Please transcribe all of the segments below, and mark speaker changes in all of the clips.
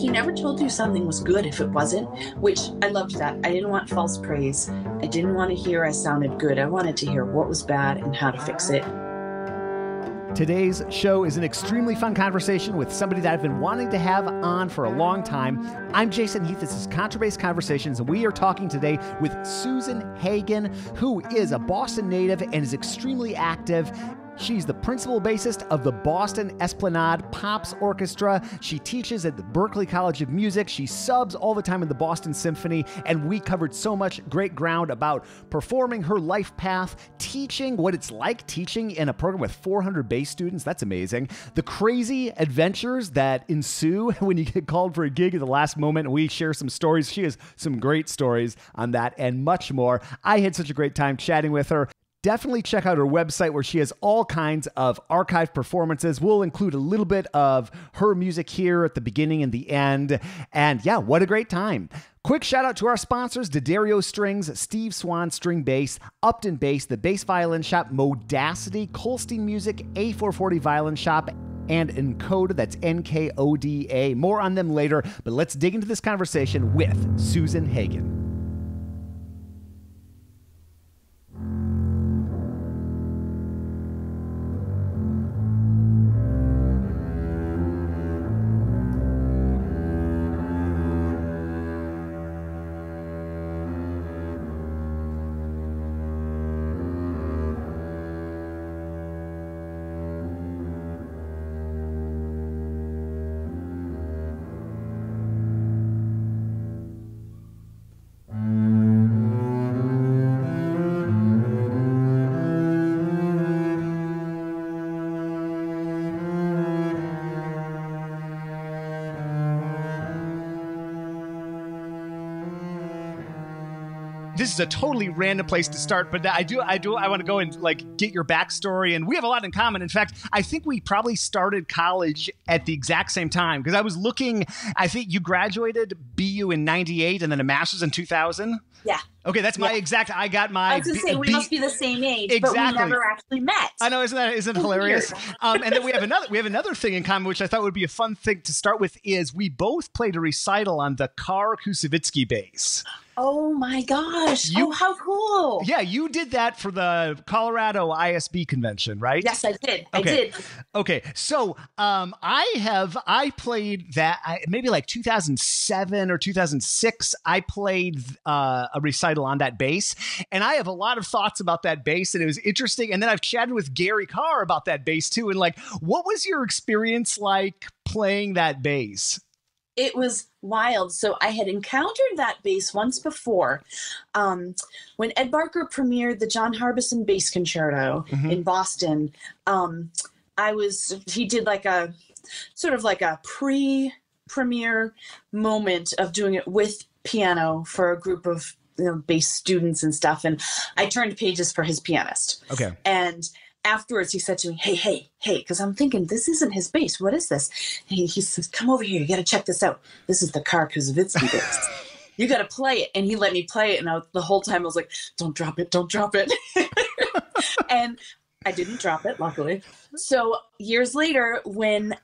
Speaker 1: he never told you something was good if it wasn't, which I loved that. I didn't want false praise. I didn't want to hear I sounded good. I wanted to hear what was bad and how to fix it.
Speaker 2: Today's show is an extremely fun conversation with somebody that I've been wanting to have on for a long time. I'm Jason Heath. This is Contrabass Conversations, and we are talking today with Susan Hagen, who is a Boston native and is extremely active. She's the principal bassist of the Boston Esplanade Pops Orchestra. She teaches at the Berklee College of Music. She subs all the time in the Boston Symphony, and we covered so much great ground about performing, her life path, teaching, what it's like teaching in a program with 400 bass students. That's amazing. The crazy adventures that ensue when you get called for a gig at the last moment, and we share some stories. She has some great stories on that and much more. I had such a great time chatting with her. Definitely check out her website where she has all kinds of archived performances. We'll include a little bit of her music here at the beginning and the end. And yeah, what a great time. Quick shout out to our sponsors, D'Addario Strings, Steve Swan String Bass, Upton Bass, the Bass Violin Shop, Modacity, Colstein Music, A440 Violin Shop, and Encoda, that's Nkoda. More on them later, but let's dig into this conversation with Susan Hagen. This is a totally random place to start, but I want to go and like get your backstory, and we have a lot in common. In fact, I think we probably started college at the exact same time, because I was looking, I think you graduated BU in 98 and then a master's in 2000.
Speaker 1: Yeah.
Speaker 2: Okay, that's my exact, I got my...
Speaker 1: I was going to say, we must be the same age,
Speaker 2: exactly.
Speaker 1: But we never actually met.
Speaker 2: I know, isn't it hilarious? And then we have another thing in common, which I thought would be a fun thing to start with, is we both played a recital on the Karl Kusevitsky bass.
Speaker 1: Oh my gosh. How cool.
Speaker 2: Yeah, you did that for the Colorado ISB convention, right?
Speaker 1: Yes, I did.
Speaker 2: Okay.
Speaker 1: I did.
Speaker 2: Okay. So I played that maybe like 2007 or 2006. I played a recital on that bass, and I have a lot of thoughts about that bass, and it was interesting. And then I've chatted with Gary Carr about that bass too. And like, what was your experience like playing that bass?
Speaker 1: It was wild. So I had encountered that bass once before. When Ed Barker premiered the John Harbison Bass Concerto in Boston, he did like a sort of like a pre-premiere moment of doing it with piano for a group of bass students and stuff. And I turned pages for his pianist. Okay. And afterwards, he said to me, hey, because I'm thinking, this isn't his bass. What is this? And he says, come over here. You got to check this out. This is the Karl Kusevitsky bass. You got to play it. And he let me play it. And the whole time I was like, don't drop it. Don't drop it. And I didn't drop it, luckily. So years later, when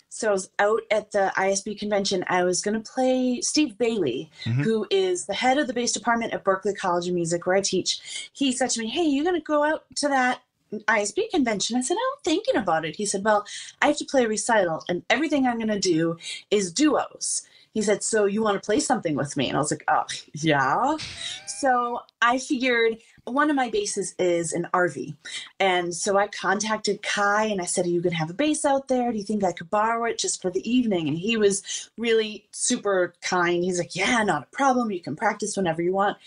Speaker 1: so I was out at the ISB convention, I was going to play Steve Bailey, who is the head of the bass department at Berklee College of Music, where I teach. He said to me, hey, you going to go out to that ISB convention? I said, I'm thinking about it. He said, well, I have to play a recital, and everything I'm going to do is duos. He said, so you want to play something with me? And I was like, oh, yeah. So I figured one of my basses is an RV. And so I contacted Kai and I said, are you going to have a bass out there? Do you think I could borrow it just for the evening? And he was really super kind. He's like, yeah, not a problem. You can practice whenever you want.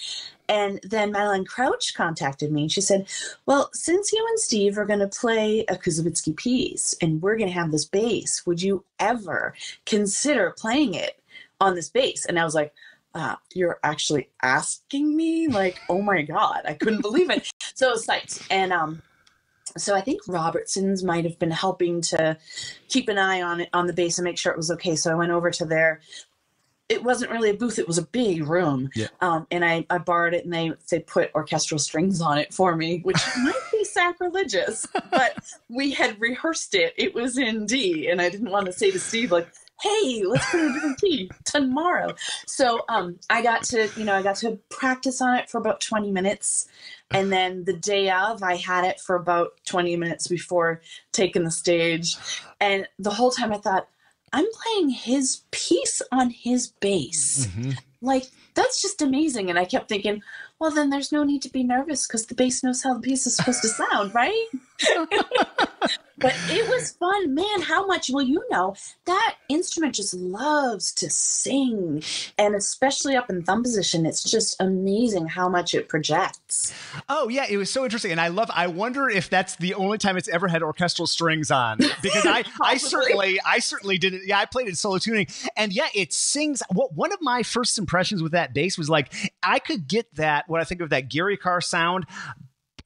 Speaker 1: And then Madeline Crouch contacted me and she said, well, since you and Steve are going to play a Kusevitsky piece and we're going to have this bass, would you ever consider playing it on this bass? And I was like, you're actually asking me? Like, oh my God, I couldn't believe it. So I was psyched. And so I think Robertson's might have been helping to keep an eye on it, on the bass, and make sure it was okay. So I went over to there. It wasn't really a booth. It was a big room. Yeah. And I borrowed it, and they put orchestral strings on it for me, which might be sacrilegious, but we had rehearsed it. It was in D, and I didn't want to say to Steve, like, hey, let's put it in a different key tomorrow. So I got to practice on it for about 20 minutes. And then the day of, I had it for about 20 minutes before taking the stage. And the whole time I thought, I'm playing his piece on his bass.
Speaker 2: Mm-hmm.
Speaker 1: Like, that's just amazing. And I kept thinking, well, then there's no need to be nervous because the bass knows how the piece is supposed to sound, right? But it was fun. Man, how much, well, you know, that instrument just loves to sing. And especially up in thumb position, it's just amazing how much it projects.
Speaker 2: Oh, yeah. It was so interesting. And I wonder if that's the only time it's ever had orchestral strings on. Because I certainly did it. Yeah, I played it in solo tuning. And yeah, it sings. One of my first impressions with that bass was like, I could get that, what I think of that Gary Carr sound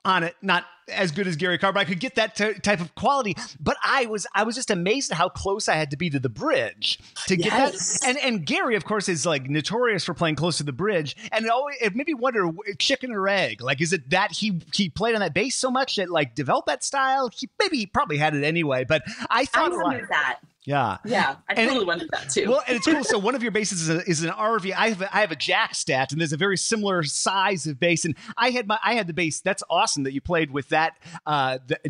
Speaker 2: on it, not as good as Gary Carr, but I could get that type of quality. But I was just amazed at how close I had to be to the bridge to get that. And Gary, of course, is like notorious for playing close to the bridge. And it made me wonder, chicken or egg? Like, is it that he played on that bass so much that like developed that style? He probably had it anyway, but I thought
Speaker 1: I wondered that.
Speaker 2: Yeah.
Speaker 1: Yeah. I totally wondered that too.
Speaker 2: Well, and it's cool. So one of your basses is an RV. I have a jack stat, and there's a very similar size of bass. And I had the bass. That's awesome that you played with that,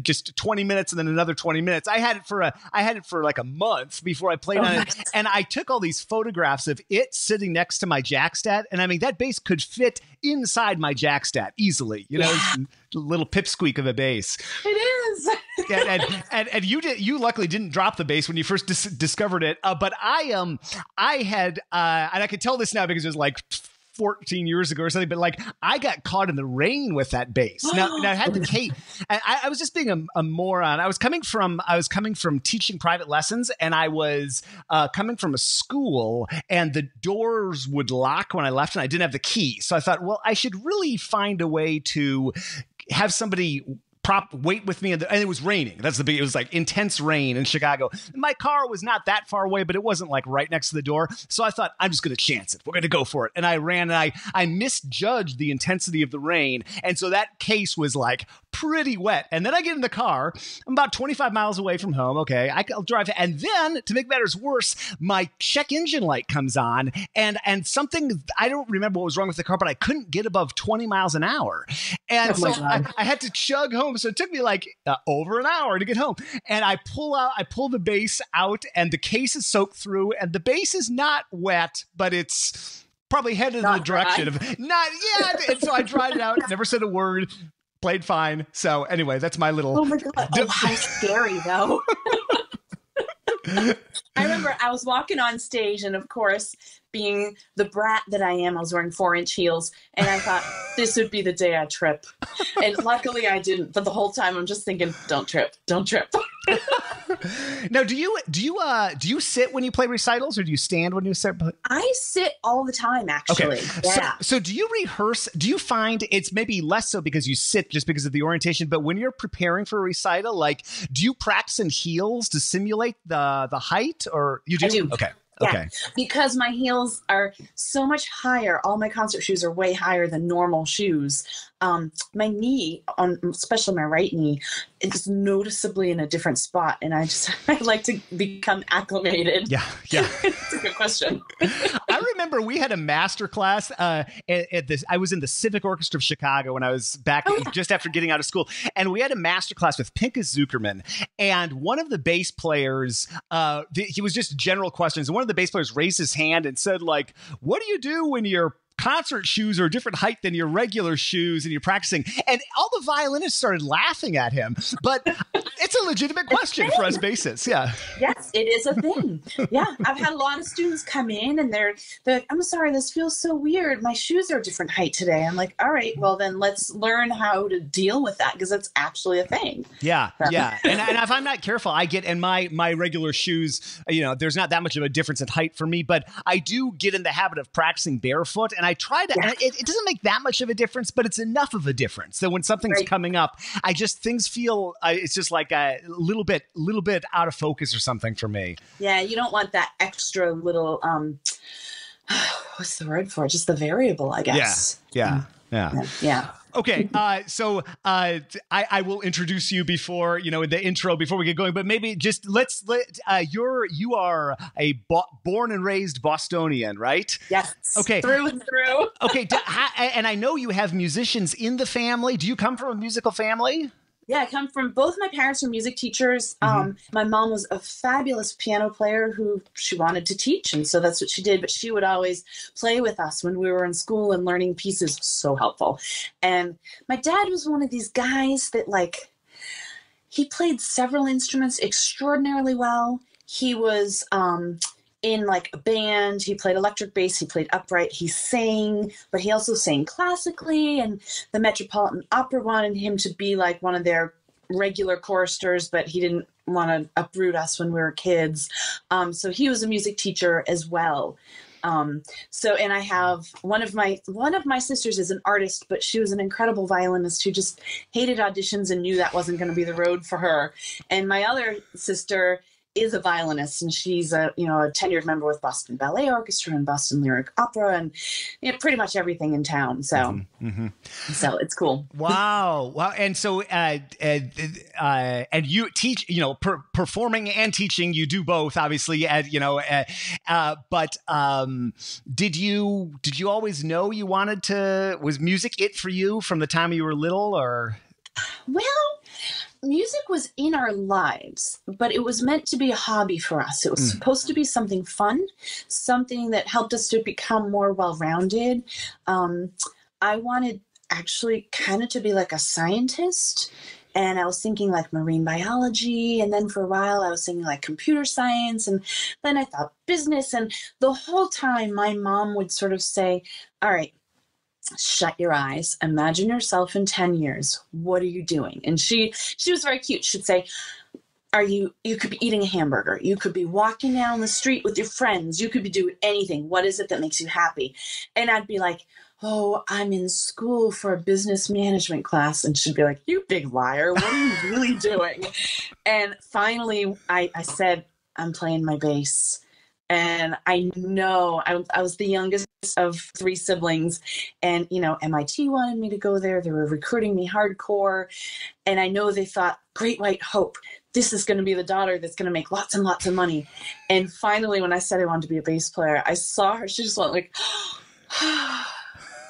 Speaker 2: just 20 minutes and then another 20 minutes. I had it for like a month before I played on it. And I took all these photographs of it sitting next to my jack stat. And I mean, that bass could fit inside my jack stat easily, you know, little pipsqueak of a bass.
Speaker 1: It is.
Speaker 2: and you luckily didn't drop the bass when you first discovered it. But I had, and I can tell this now because it was like 14 years ago or something, but like I got caught in the rain with that bass. Now I had the Kate. I was just being a moron. I was coming from teaching private lessons, and I was coming from a school, and the doors would lock when I left, and I didn't have the key. So I thought, well, I should really find a way to have somebody wait with me, and it was raining. It was like intense rain in Chicago. My car was not that far away, but it wasn't like right next to the door. So I thought, I'm just going to chance it. We're going to go for it. And I ran, and I misjudged the intensity of the rain. And so that case was like pretty wet. And then I get in the car. I'm about 25 miles away from home. Okay, I'll drive. And then, to make matters worse, my check engine light comes on, and something, I don't remember what was wrong with the car, but I couldn't get above 20 miles an hour. And so I had to chug home. So it took me like over an hour to get home. And I pull the bass out, and the case is soaked through, and the bass is not wet, but it's probably headed in the direction of not yet. And so I dried it out, never said a word, played fine. So anyway, that's my little.
Speaker 1: Oh my God. Oh, how scary though. I remember I was walking on stage, and of course, being the brat that I am, I was wearing 4-inch heels, and I thought this would be the day I trip. And luckily I didn't, but the whole time I'm just thinking, don't trip.
Speaker 2: Now, do you sit when you play recitals, or do you stand when you sit?
Speaker 1: I sit all the time, actually.
Speaker 2: Okay.
Speaker 1: Yeah.
Speaker 2: So do you rehearse? Do you find it's maybe less so because you sit just because of the orientation, but when you're preparing for a recital, like, do you practice in heels to simulate the height, or you do?
Speaker 1: I do.
Speaker 2: Okay.
Speaker 1: Yeah,
Speaker 2: okay.
Speaker 1: Because my heels are so much higher. All my concert shoes are way higher than normal shoes. My knee, especially my right knee, is noticeably in a different spot, and I like to become acclimated.
Speaker 2: Yeah.
Speaker 1: It's a good question.
Speaker 2: I remember we had a master class at this. I was in the Civic Orchestra of Chicago when I was back just after getting out of school, and we had a master class with Pinchas Zuckerman, and one of the bass players, he was just general questions, and one of the bass players raised his hand and said, like, "What do you do when you're concert shoes are a different height than your regular shoes and you're practicing?" And all the violinists started laughing at him, but it's a legitimate question for us bassists. Yeah.
Speaker 1: Yes, it is a thing. Yeah. I've had a lot of students come in, and they're like, "I'm sorry, this feels so weird. My shoes are a different height today." I'm like, all right, well then let's learn how to deal with that, because it's actually a thing.
Speaker 2: Yeah. Yeah. And if I'm not careful, I get in my regular shoes, you know, there's not that much of a difference in height for me, but I do get in the habit of practicing barefoot, and I try to, and it doesn't make that much of a difference, but it's enough of a difference that when something's coming up, things feel, it's just like a little bit out of focus or something for me. Yeah.
Speaker 1: You don't want that extra little, what's the word for it? Just the variable, I guess.
Speaker 2: Yeah.
Speaker 1: Yeah.
Speaker 2: Okay, so I will introduce you before the intro before we get going, but maybe just you are a born and raised Bostonian, right?
Speaker 1: Yes.
Speaker 2: Okay.
Speaker 1: Through and through.
Speaker 2: Okay, and I know you have musicians in the family. Do you come from a musical family?
Speaker 1: Yeah, I come from, both my parents are music teachers. My mom was a fabulous piano player who she wanted to teach, and so that's what she did. But she would always play with us when we were in school and learning pieces. So helpful. And my dad was one of these guys that, like, he played several instruments extraordinarily well. He was in like a band. He played electric bass, he played upright, he sang, but he also sang classically, and the Metropolitan Opera wanted him to be like one of their regular choristers, but he didn't want to uproot us when we were kids. So he was a music teacher as well. And I have one of my sisters is an artist, but she was an incredible violinist who just hated auditions and knew that wasn't going to be the road for her. And my other sister is a violinist, and she's a tenured member with Boston Ballet Orchestra and Boston Lyric Opera, and pretty much everything in town. So, so it's cool.
Speaker 2: Wow. And so, and you teach, performing and teaching. You do both, obviously. But did you always know you wanted to? Was music it for you from the time you were little, or?
Speaker 1: Well, music was in our lives, but it was meant to be a hobby for us. It was supposed to be something fun, something that helped us to become more well-rounded. I wanted actually kind of to be like a scientist, and I was thinking like marine biology, and then for a while I was thinking like computer science, and then I thought business, and the whole time my mom would sort of say, all right, shut your eyes. Imagine yourself in 10 years. What are you doing? And she was very cute. She'd say, you could be eating a hamburger. You could be walking down the street with your friends. You could be doing anything. What is it that makes you happy? And I'd be like, oh, I'm in school for a business management class. And she'd be like, you big liar. What are you really doing? And finally I said, I'm playing my bass. And I know I was the youngest of 3 siblings, and, MIT wanted me to go there. They were recruiting me hardcore. And I know they thought, great white hope, this is going to be the daughter that's going to make lots and lots of money. And finally, when I said I wanted to be a bass player, I saw her. She just went like,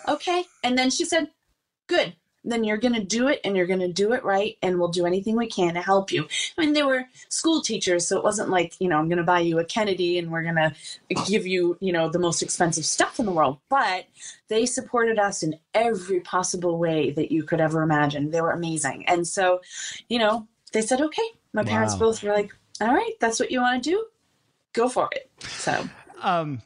Speaker 1: okay. And then she said, good. Then you're going to do it, and you're going to do it right, and we'll do anything we can to help you. I mean, they were school teachers, so it wasn't like, I'm going to buy you a Kennedy and we're going to give you, the most expensive stuff in the world. But they supported us in every possible way that you could ever imagine. They were amazing. And so, they said, okay. My parents both were like, all right, that's what you want to do? Go for it. So...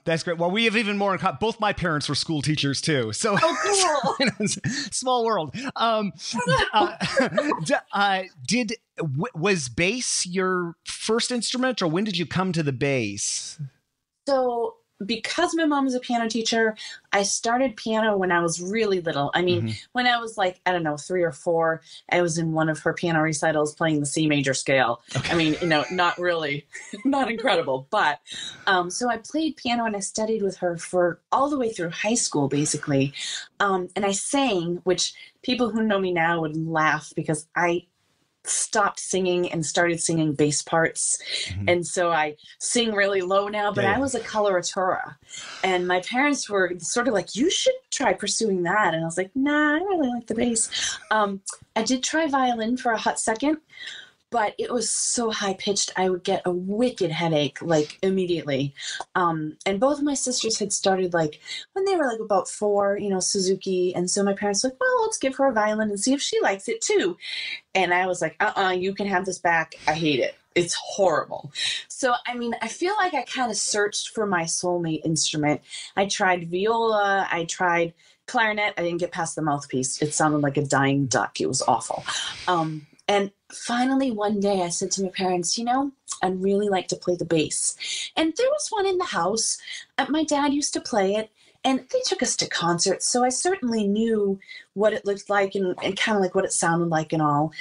Speaker 2: that's great. Well, we have even more in common. Both my parents were school teachers too. So,
Speaker 1: cool.
Speaker 2: Small world. Was bass your first instrument, or when did you come to the bass? So, because my mom was a piano teacher, I started piano when I was really little. I mean, when I was like, 3 or 4, I was in one of her piano recitals playing the C major scale. Okay. I mean, not really, not incredible. But so I played piano and I studied with her for all the way through high school, basically. And I sang, which people who know me now would laugh because I stopped singing and started singing bass parts. And so I sing really low now, but I was a coloratura, and my parents were sort of like, you should try pursuing that. And I was like, nah, I really like the bass. I did try violin for a hot second, but it was so high pitched, I would get a wicked headache, like immediately. And both of my sisters had started like when they were like about 4, Suzuki. And so my parents were like, well, let's give her a violin and see if she likes it too. And I was like, you can have this back. I hate it. It's horrible. So, I mean, I feel like I kind of searched for my soulmate instrument. I tried viola. I tried clarinet. I didn't get past the mouthpiece. It sounded like a dying duck. It was awful. And finally, one day I said to my parents, I'd really like to play the bass. And there was one in the house. My dad used to play it, and they took us to concerts. So I certainly knew what it looked like and kind of like what it sounded like and all.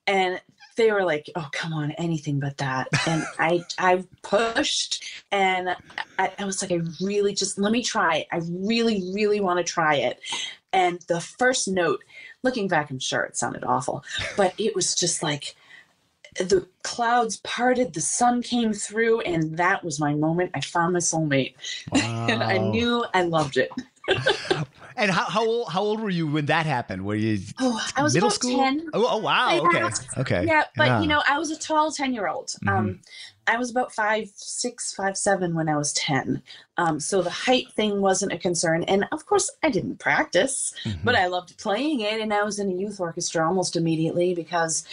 Speaker 2: And they were like, oh, come on, anything but that. And I pushed, and I was like, I really just, let me try it. I really, really want to try it. And the first note,
Speaker 1: looking back, I'm sure it sounded awful, but it was just like the clouds parted, the sun came through, and that was my moment. I found my soulmate.
Speaker 2: Wow.
Speaker 1: And I knew I loved it.
Speaker 2: And how old were you when that happened? Were you
Speaker 1: I was
Speaker 2: middle
Speaker 1: about
Speaker 2: school?
Speaker 1: 10.
Speaker 2: Oh wow. Okay.
Speaker 1: Yeah, but I was a tall 10-year-old. I was about 5'6", 5'7" when I was 10. So the height thing wasn't a concern. And of course I didn't practice, but I loved playing it. And I was in a youth orchestra almost immediately because,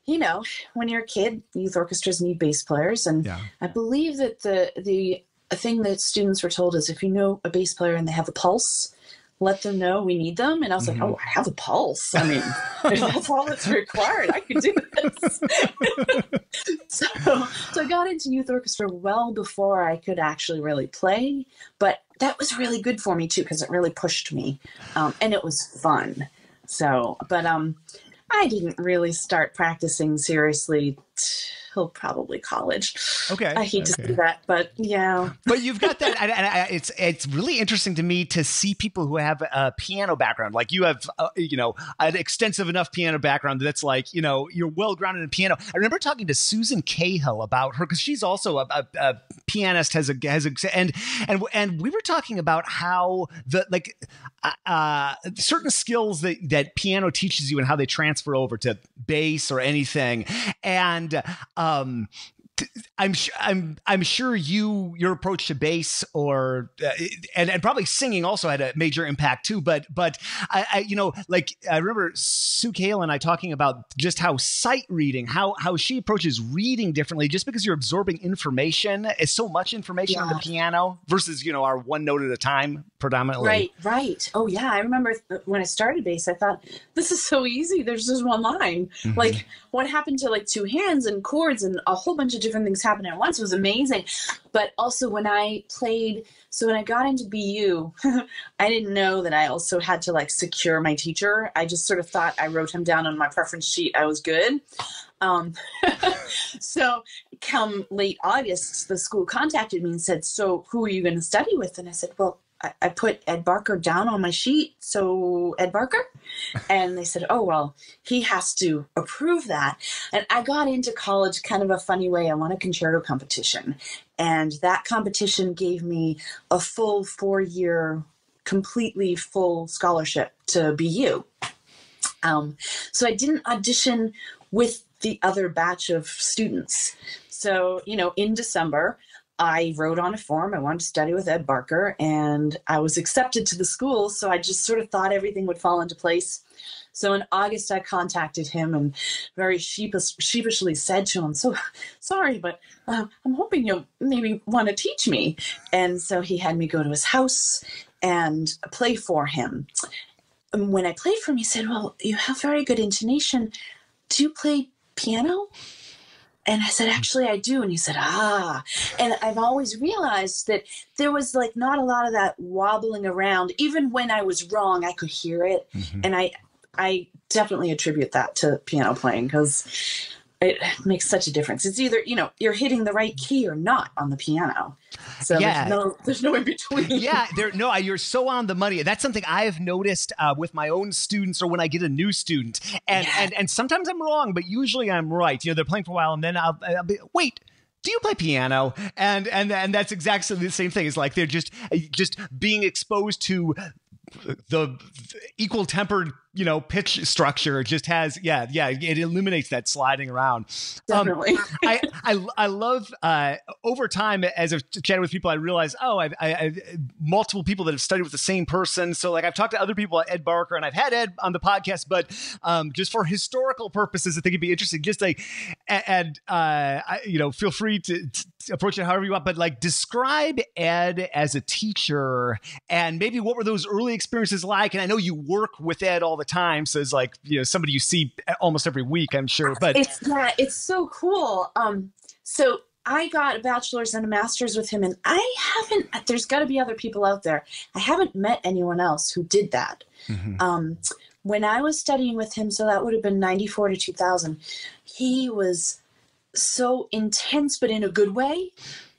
Speaker 1: when you're a kid, youth orchestras need bass players. And I believe that the thing that students were told is if you know a bass player and they have a pulse, let them know we need them. And I was like, oh, I have a pulse. I mean, if that's all that's required, I could do this. So I got into youth orchestra well before I could actually really play. But that was really good for me, too, because it really pushed me. And it was fun. But I didn't really start practicing seriously till probably college.
Speaker 2: Okay.
Speaker 1: I hate to say that, but yeah.
Speaker 2: But you've got that, and it's really interesting to me to see people who have a piano background. Like you have, an extensive enough piano background that's like, you're well grounded in piano. I remember talking to Susan Cahill about her because she's also a pianist, and we were talking about how certain skills that piano teaches you and how they transfer over to bass or anything, and I'm sure your approach to bass and probably singing also had a major impact too. But I remember Sue Cahill and I talking about just how sight reading, how she approaches reading differently, just because you're absorbing information. It's so much information on the piano versus our one note at a time predominantly.
Speaker 1: Right. Oh yeah, I remember when I started bass, I thought this is so easy. There's just one line. Like what happened to like two hands and chords and a whole bunch of different things happening at once was amazing. But also when I got into BU, I didn't know that I also had to like secure my teacher. I just sort of thought I wrote him down on my preference sheet. I was good. So come late August, the school contacted me and said, so who are you going to study with? And I said, well, I put Ed Barker down on my sheet. So Ed Barker? And they said, oh, well, he has to approve that. And I got into college kind of a funny way. I won a concerto competition. And that competition gave me a full 4-year, completely full scholarship to BU. So I didn't audition with the other batch of students. So, in December, I wrote on a form. I wanted to study with Ed Barker, and I was accepted to the school. So I just sort of thought everything would fall into place. So in August, I contacted him and very sheepishly said to him, so sorry, but I'm hoping you'll maybe want to teach me. And so he had me go to his house and play for him. And when I played for him, he said, well, you have very good intonation. Do you play piano? And I said, actually, I do. And he said, And I've always realized that there was like not a lot of that wobbling around. Even when I was wrong, I could hear it. And I definitely attribute that to piano playing because it makes such a difference. It's either, you're hitting the right key or not on the piano. So there's no in between.
Speaker 2: You're so on the money. That's something I've noticed with my own students or when I get a new student. And sometimes I'm wrong, but usually I'm right. They're playing for a while and then I'll be, wait, do you play piano? And that's exactly the same thing. It's like they're just being exposed to the equal tempered, pitch structure just has, it eliminates that sliding around.
Speaker 1: Definitely.
Speaker 2: I love, over time, as I've chatted with people, I realize, I've multiple people that have studied with the same person. So like I've talked to other people like Ed Barker and I've had Ed on the podcast, but just for historical purposes, I think it'd be interesting just like, feel free to approach it however you want, but like describe Ed as a teacher and maybe what were those early experiences like? And I know you work with Ed all the time. So it's like, somebody you see almost every week, I'm sure, but
Speaker 1: it's so cool. So I got a bachelor's and a master's with him and there's gotta be other people out there. I haven't met anyone else who did that. When I was studying with him, so that would have been 94 to 2000, he was so intense, but in a good way.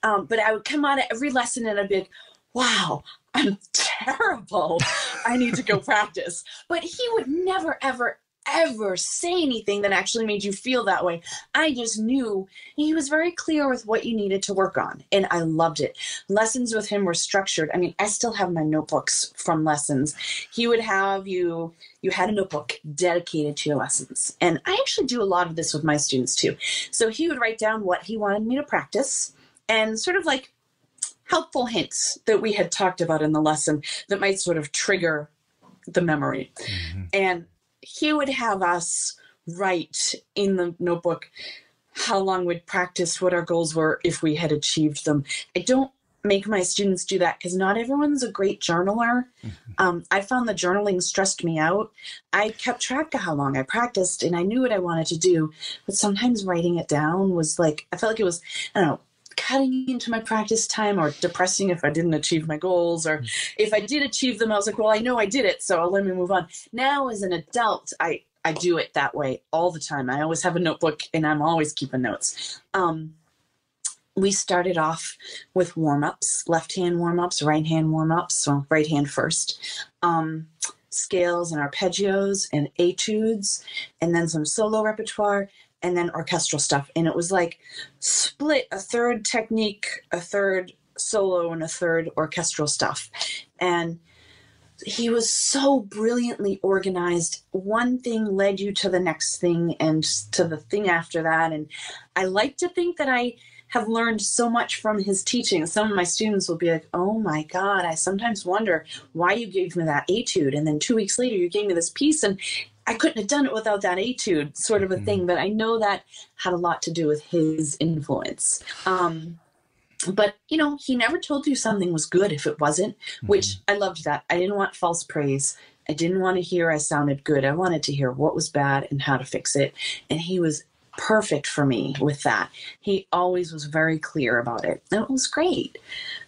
Speaker 1: But I would come out of every lesson and I'd be like, wow, I'm terrible. I need to go practice. But he would never, ever, ever say anything that actually made you feel that way. I just knew he was very clear with what you needed to work on, and I loved it. Lessons with him were structured. I mean, I still have my notebooks from lessons. He would have you had a notebook dedicated to your lessons. And I actually do a lot of this with my students too. So he would write down what he wanted me to practice and sort of like helpful hints that we had talked about in the lesson that might sort of trigger the memory. Mm-hmm. And he would have us write in the notebook how long we'd practice, what our goals were, if we had achieved them. I don't make my students do that because not everyone's a great journaler. Mm-hmm. I found the journaling stressed me out. I kept track of how long I practiced and I knew what I wanted to do, but sometimes writing it down was like, I felt like it was, I don't know, cutting into my practice time or depressing if I didn't achieve my goals, or if I did achieve them, I was like, well, I know I did it, so let me move on. Now as an adult, I do it that way all the time. I always have a notebook and I'm always keeping notes. We started off with warm-ups, left hand warm-ups, right hand warm-ups, so right hand first. Scales and arpeggios and etudes, and then some solo repertoire, and then orchestral stuff. And it was like split, a third technique, a third solo, and a third orchestral stuff. And he was so brilliantly organized. One thing led you to the next thing and to the thing after that. And I like to think that I have learned so much from his teaching. Some of my students will be like, oh my God, I sometimes wonder why you gave me that etude. And then 2 weeks later, you gave me this piece and I couldn't have done it without that etude, sort of a thing. But I know that had a lot to do with his influence. But, you know, he never told you something was good if it wasn't, which I loved that. I didn't want false praise. I didn't want to hear I sounded good. I wanted to hear what was bad and how to fix it. And he was perfect for me with that. He always was very clear about it. And it was great.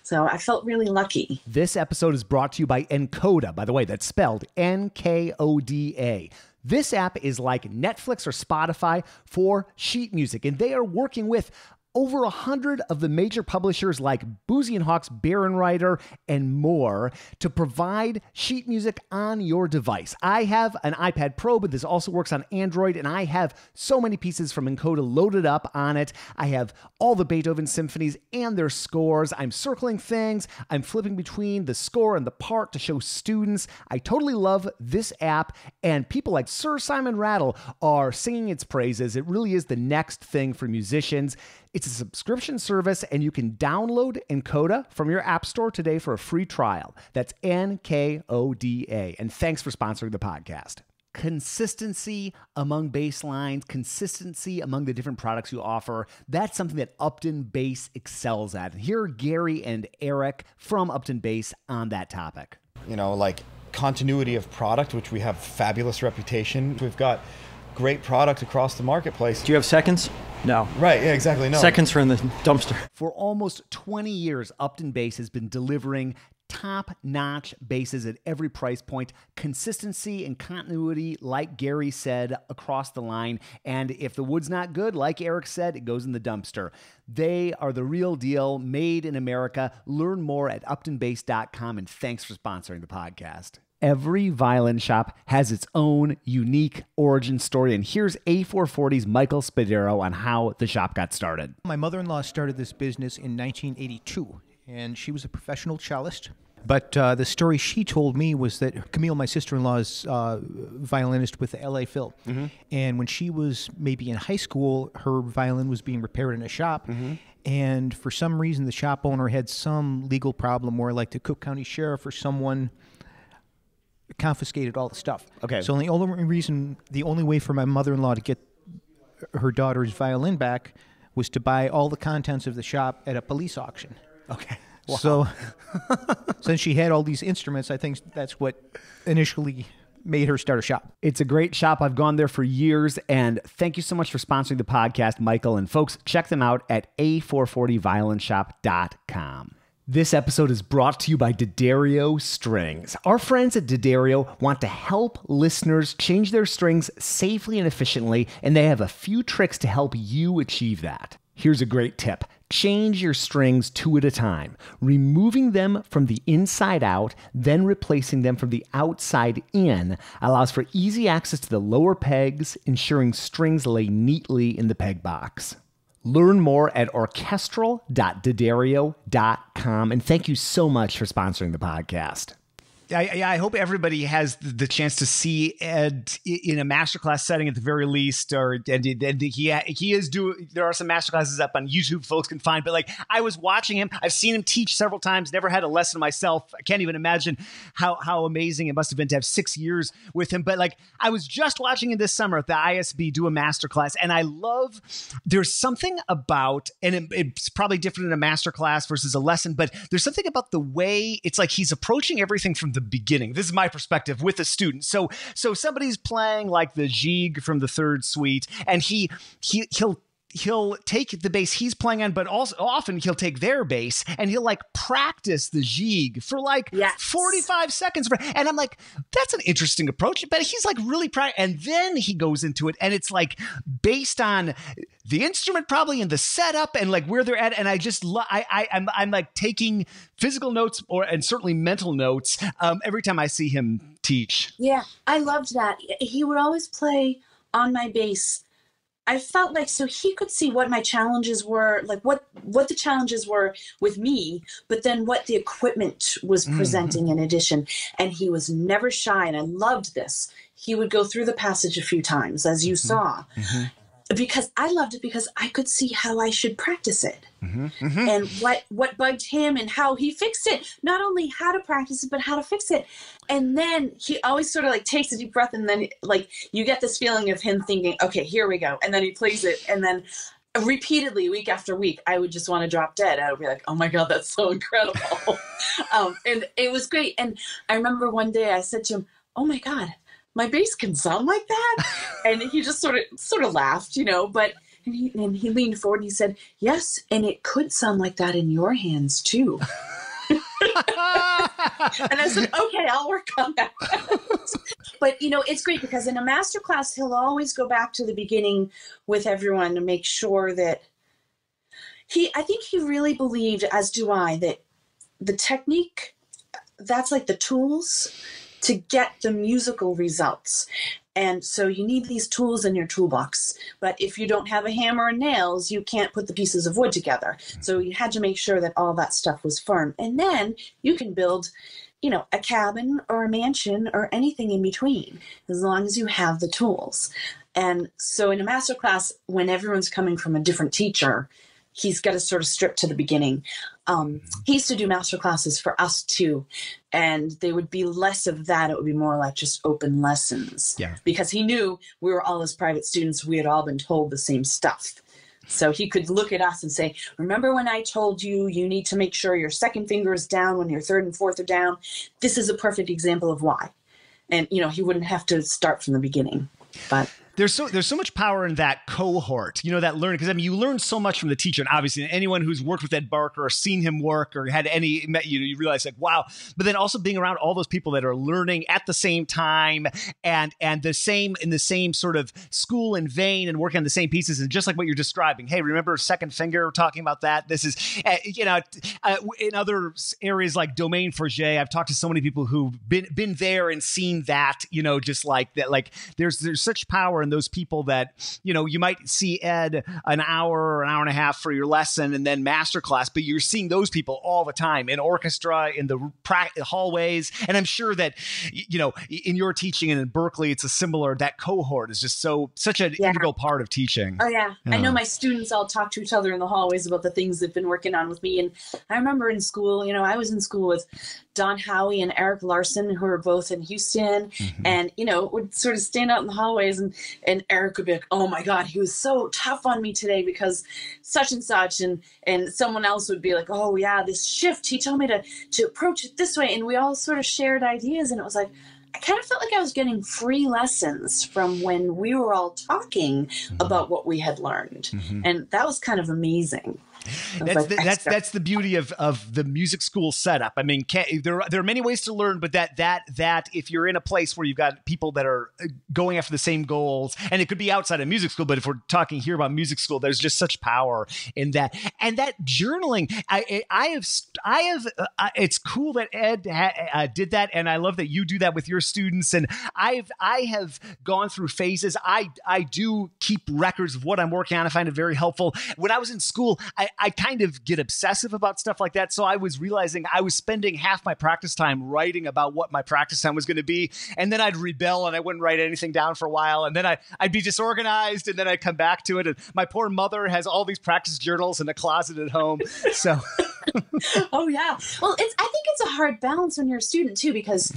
Speaker 1: So I felt really lucky.
Speaker 2: This episode is brought to you by Encoda. By the way, that's spelled Nkoda. This app is like Netflix or Spotify for sheet music, and they are working with over 100 of the major publishers like Boozy and Hawkes, Writer, and more to provide sheet music on your device. I have an iPad Pro, but this also works on Android, and I have so many pieces from Encoda loaded up on it. I have all the Beethoven symphonies and their scores. I'm circling things. I'm flipping between the score and the part to show students. I totally love this app, and people like Sir Simon Rattle are singing its praises. It really is the next thing for musicians. It's a subscription service, and you can download Encoda from your app store today for a free trial. That's Nkoda. And thanks for sponsoring the podcast. Consistency among bass lines, consistency among the different products you offer, that's something that Upton Bass excels at. And here are Gary and Eric from Upton Bass on that topic.
Speaker 3: You know, like continuity of product, which we have fabulous reputation. We've got great product across the marketplace.
Speaker 4: Do you have seconds? No.
Speaker 3: Right, yeah, exactly, no.
Speaker 4: Seconds are in the dumpster.
Speaker 2: For almost 20 years, Upton Bass has been delivering top-notch basses at every price point, consistency and continuity, like Gary said, across the line. And if the wood's not good, like Eric said, it goes in the dumpster. They are the real deal, made in America. Learn more at uptonbass.com, and thanks for sponsoring the podcast. Every violin shop has its own unique origin story, and here's A440's Michael Spadero on how the shop got started.
Speaker 5: My mother-in-law started this business in 1982, and she was a professional cellist. But the story she told me was that Camille, my sister-in-law's violinist with the LA Phil, and when she was maybe in high school, her violin was being repaired in a shop, and for some reason the shop owner had some legal problem where like the Cook County Sheriff or someone confiscated all the stuff.
Speaker 2: Okay.
Speaker 5: So the only way for my mother-in-law to get her daughter's violin back was to buy all the contents of the shop at a police auction.
Speaker 2: Okay. Wow.
Speaker 5: So since she had all these instruments, I think that's what initially made her start a shop.
Speaker 2: It's a great shop. I've gone there for years, and thank you so much for sponsoring the podcast, Michael. And folks, check them out at a440violinshop.com. This episode is brought to you by D'Addario Strings. Our friends at D'Addario want to help listeners change their strings safely and efficiently, and they have a few tricks to help you achieve that. Here's a great tip. Change your strings 2 at a time, removing them from the inside out, then replacing them from the outside in allows for easy access to the lower pegs, ensuring strings lay neatly in the peg box. Learn more at orchestral.d'addario.com, and thank you so much for sponsoring the podcast. I hope everybody has the chance to see Ed in a masterclass setting at the very least, and he is doing. There are some masterclasses up on YouTube folks can find, but like I was watching him, I've seen him teach several times. Never had a lesson myself. I can't even imagine how amazing it must have been to have 6 years with him. But like I was just watching him this summer at the ISB do a masterclass, and I love. There's something about, and it's probably different in a masterclass versus a lesson, but there's something about the way it's like he's approaching everything from the beginning. This is my perspective with a student. So somebody's playing like the Gigue from the Third Suite, and he'll take the bass he's playing on, but also often he'll take their bass and he'll like practice the Gigue for like 45 seconds. And I'm like, that's an interesting approach, but he's like really and then he goes into it, and it's like based on the instrument probably and the setup and like where they're at. And I just, I'm like taking physical notes and certainly mental notes every time I see him teach.
Speaker 1: Yeah, I loved that. He would always play on my bass. I felt like so he could see what my challenges were, like what the challenges were with me, but then what the equipment was presenting in addition. And he was never shy, and I loved this. He would go through the passage a few times, as you saw, because I loved it because I could see how I should practice it. And what bugged him and how he fixed it. Not only how to practice it, but how to fix it. And then he always sort of like takes a deep breath, and then like you get this feeling of him thinking, okay, here we go. And then he plays it. And then repeatedly, week after week, I would just want to drop dead. I would be like, oh my God, that's so incredible. And it was great. And I remember one day I said to him, oh my God, my bass can sound like that. And he just sort of laughed, but and he leaned forward and he said, yes, and it could sound like that in your hands too. And I said, okay, I'll work on that. But it's great because in a master class, he'll always go back to the beginning with everyone to make sure that I think he really believed, as do I, that the technique, that's like the tools to get the musical results. And so you need these tools in your toolbox. But if you don't have a hammer and nails, you can't put the pieces of wood together. So you had to make sure that all that stuff was firm. And then you can build, a cabin or a mansion or anything in between, as long as you have the tools. And so in a master class, when everyone's coming from a different teacher, he's got to sort of strip to the beginning. He used to do master classes for us too, and they would be less of that. It would be more like just open lessons. Yeah. Because he knew we were all his private students. We had all been told the same stuff. So he could look at us and say, remember when I told you need to make sure your second finger is down when your third and fourth are down? This is a perfect example of why. And, he wouldn't have to start from the beginning. But
Speaker 2: there's so much power in that cohort, that learning, because you learn so much from the teacher, and obviously anyone who's worked with Ed Barker or seen him work or had met you realize like, wow. But then also being around all those people that are learning at the same time and in the same sort of school and vein and working on the same pieces, and just like what you're describing. Hey, remember second finger? Talking about that. This is in other areas like domain forget. I've talked to so many people who've been there and seen that. Just like that. Like there's such power in those people that, you might see Ed an hour or an hour and a half for your lesson and then masterclass, but you're seeing those people all the time in orchestra, in the hallways. And I'm sure that, in your teaching and in Berklee, it's a similar, that cohort is just such an integral part of teaching.
Speaker 1: Oh yeah. I know my students all talk to each other in the hallways about the things they've been working on with me. And I remember in school, I was in school with Don Howie and Eric Larson, who were both in Houston, and, would sort of stand out in the hallways and Eric would be like, oh my God, he was so tough on me today because such and such. And someone else would be like, oh yeah, this shift, he told me to approach it this way. And we all sort of shared ideas. And it was like, I kind of felt like I was getting free lessons from when we were all talking about what we had learned. And that was kind of amazing.
Speaker 2: That's the beauty of the music school setup. I mean, there are many ways to learn, but that if you're in a place where you've got people that are going after the same goals, and it could be outside of music school, but if we're talking here about music school, there's just such power in that. And that journaling, it's cool that Ed did that, and I love that you do that with your students. And I have gone through phases. I do keep records of what I'm working on. I find it very helpful. When I was in school, I kind of get obsessive about stuff like that. So I was realizing I was spending half my practice time writing about what my practice time was going to be. And then I'd rebel and I wouldn't write anything down for a while. And then I'd be disorganized, and then I'd come back to it. And my poor mother has all these practice journals in a closet at home. So.
Speaker 1: Oh, yeah. Well, I think it's a hard balance when you're a student, too, because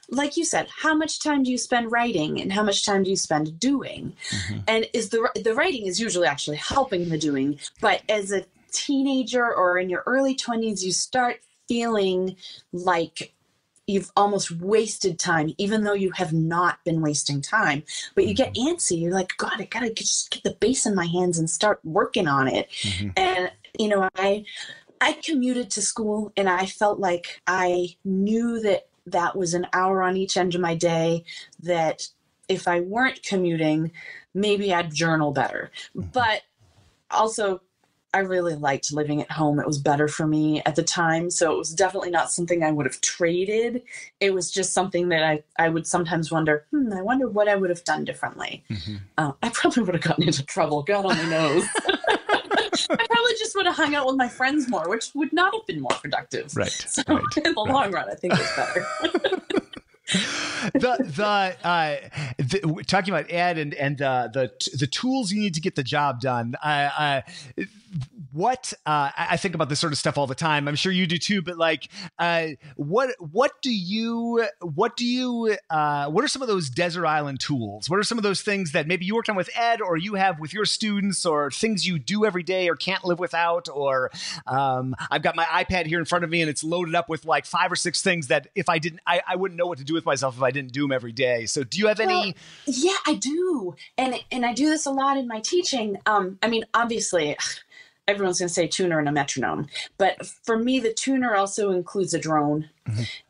Speaker 1: like you said, how much time do you spend writing and how much time do you spend doing? And is the writing is usually actually helping the doing. But as a teenager or in your early 20s, you start feeling like you've almost wasted time, even though you have not been wasting time. But you get antsy. You're like, God, I gotta just get the bass in my hands and start working on it. And, you know, I commuted to school, and I felt like I knew that was an hour on each end of my day, that if I weren't commuting, maybe I'd journal better. But also, I really liked living at home. It was better for me at the time. So it was definitely not something I would have traded. It was just something that I would sometimes wonder, I wonder what I would have done differently. I probably would have gotten into trouble. God only knows. I probably just would have hung out with my friends more, which would not have been more productive.
Speaker 2: Right.
Speaker 1: So in the long run, I think it's better.
Speaker 2: Talking about Ed and the tools you need to get the job done. I think about this sort of stuff all the time. I'm sure you do too. But like, what are some of those desert island tools? What are some of those things that maybe you worked on with Ed, or you have with your students, or things you do every day or can't live without? Or I've got my iPad here in front of me, and it's loaded up with like 5 or 6 things that if I didn't, I wouldn't know what to do with myself if I didn't do them every day. So do you have any?
Speaker 1: Yeah, I do. And I do this a lot in my teaching. I mean, obviously, everyone's going to say tuner and a metronome. But for me, the tuner also includes a drone.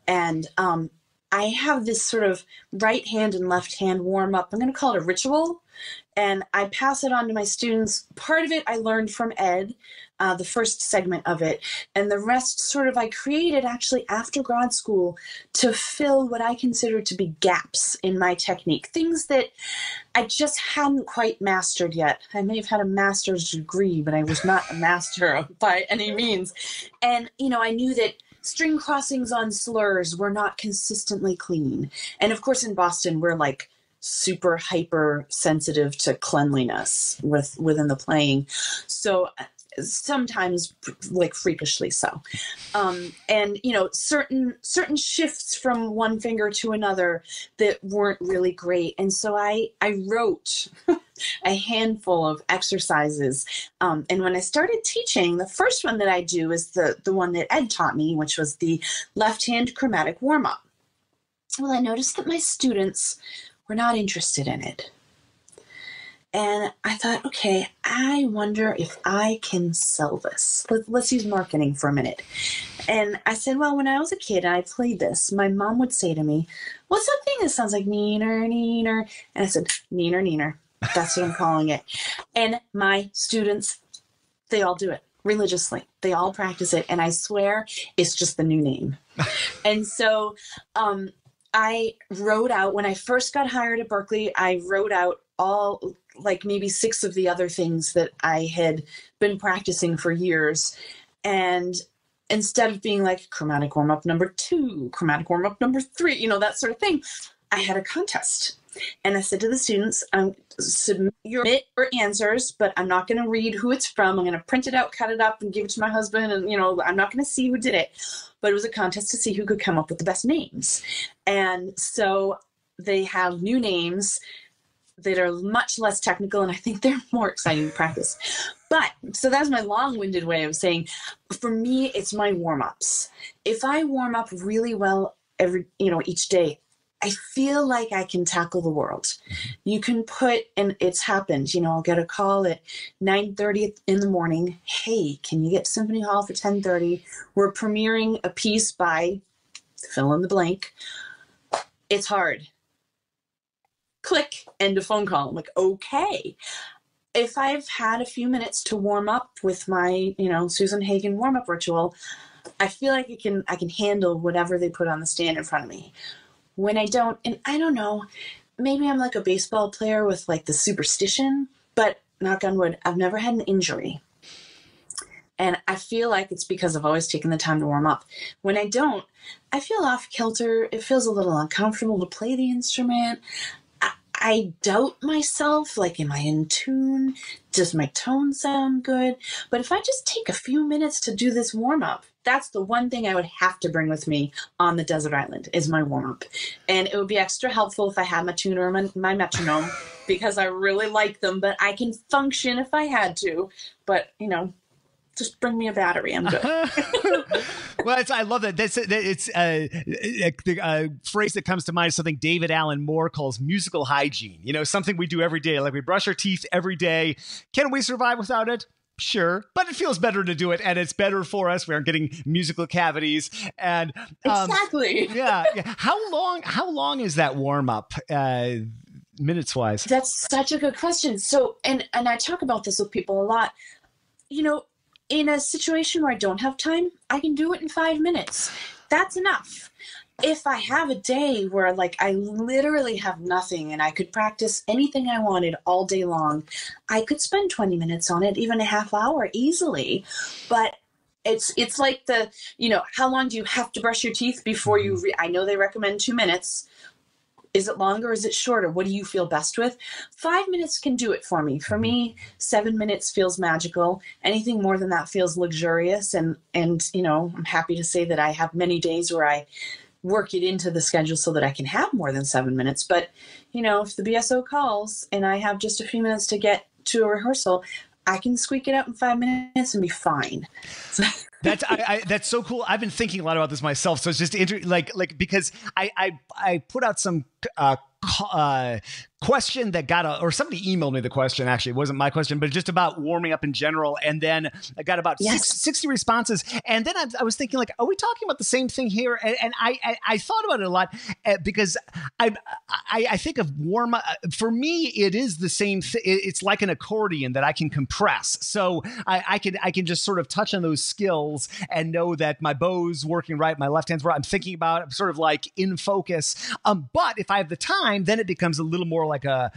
Speaker 1: And I have this sort of right hand and left hand warm up. I'm going to call it a ritual. And I pass it on to my students. Part of it I learned from Ed, the first segment of it. And the rest sort of I created actually after grad school to fill what I consider to be gaps in my technique. Things that I just hadn't quite mastered yet. I may have had a master's degree, but I was not a master by any means. And, you know, I knew that string crossings on slurs were not consistently clean. And of course in Boston, we're like super hyper sensitive to cleanliness within the playing. So sometimes like freakishly so. And you know, certain shifts from one finger to another that weren't really great. And so I wrote a handful of exercises. And when I started teaching, the first one that I do is the one that Ed taught me, which was the left hand chromatic warm up. Well, I noticed that my students were not interested in it. And I thought, okay, I wonder if I can sell this. Let's use marketing for a minute. And I said, well, when I was a kid and I played this, my mom would say to me, what's that thing that sounds like neener, neener? And I said, neener, neener. That's what I'm calling it. And my students, they all do it religiously. They all practice it. And I swear it's just the new name. And so I wrote out, when I first got hired at Berklee, I wrote out all like maybe 6 of the other things that I had been practicing for years. And instead of being like chromatic warm up number 2, chromatic warm up number 3, you know, that sort of thing, I had a contest. And I said to the students, submit your answers, but I'm not going to read who it's from. I'm going to print it out, cut it up, and give it to my husband. And, you know, I'm not going to see who did it. But it was a contest to see who could come up with the best names. And so they have new names that are much less technical, and I think they're more exciting to practice. But, so that's my long-winded way of saying, for me, it's my warm-ups. If I warm up really well each day, I feel like I can tackle the world. You can put, and it's happened, I'll get a call at 9:30 in the morning. Hey, can you get to Symphony Hall for 10:30? We're premiering a piece by fill in the blank. It's hard. Click, end of phone call. I'm like, okay. If I've had a few minutes to warm up with my, Susan Hagen warm-up ritual, I feel like I can handle whatever they put on the stand in front of me. When I don't, and I don't know, maybe I'm like a baseball player with like the superstition, but knock on wood, I've never had an injury. And I feel like it's because I've always taken the time to warm up. When I don't, I feel off kilter. It feels a little uncomfortable to play the instrument. I doubt myself, like, am I in tune? Does my tone sound good? But if I just take a few minutes to do this warm-up, that's the one thing I would have to bring with me on the desert island is my warm-up. And it would be extra helpful if I had my tuner and my metronome because I really like them, but I can function if I had to. But, just bring me a battery. I'm good.
Speaker 2: Well, I love that. It's the phrase that comes to mind is something David Allen Moore calls musical hygiene. Something we do every day. Like we brush our teeth every day. Can we survive without it? Sure, but it feels better to do it, and it's better for us. We aren't getting musical cavities, and
Speaker 1: exactly.
Speaker 2: Yeah. How long is that warm up? Minutes wise?
Speaker 1: That's such a good question. So, and I talk about this with people a lot. In a situation where I don't have time, I can do it in 5 minutes. That's enough. If I have a day where like I literally have nothing and I could practice anything I wanted all day long, I could spend 20 minutes on it, even a half hour easily. But it's like how long do you have to brush your teeth before you, I know they recommend 2 minutes. Is it longer? Is it shorter? What do you feel best with? 5 minutes can do it for me. For me, 7 minutes feels magical. Anything more than that feels luxurious. And I'm happy to say that I have many days where I work it into the schedule so that I can have more than 7 minutes. But, if the BSO calls and I have just a few minutes to get to a rehearsal, I can squeak it out in 5 minutes and be fine.
Speaker 2: That's so cool. I've been thinking a lot about this myself. So it's just because I put out some question that or somebody emailed me the question. Actually, it wasn't my question, but just about warming up in general. And then I got about 60 responses. And then I was thinking, like, are we talking about the same thing here? And I thought about it a lot because I think of warm up. For me, it is the same thing. It's like an accordion that I can compress. So I can just sort of touch on those skills and know that my bow's working right, my left hand's right. I'm thinking about it. I'm sort of like in focus. But if I have the time, then it becomes a little more like a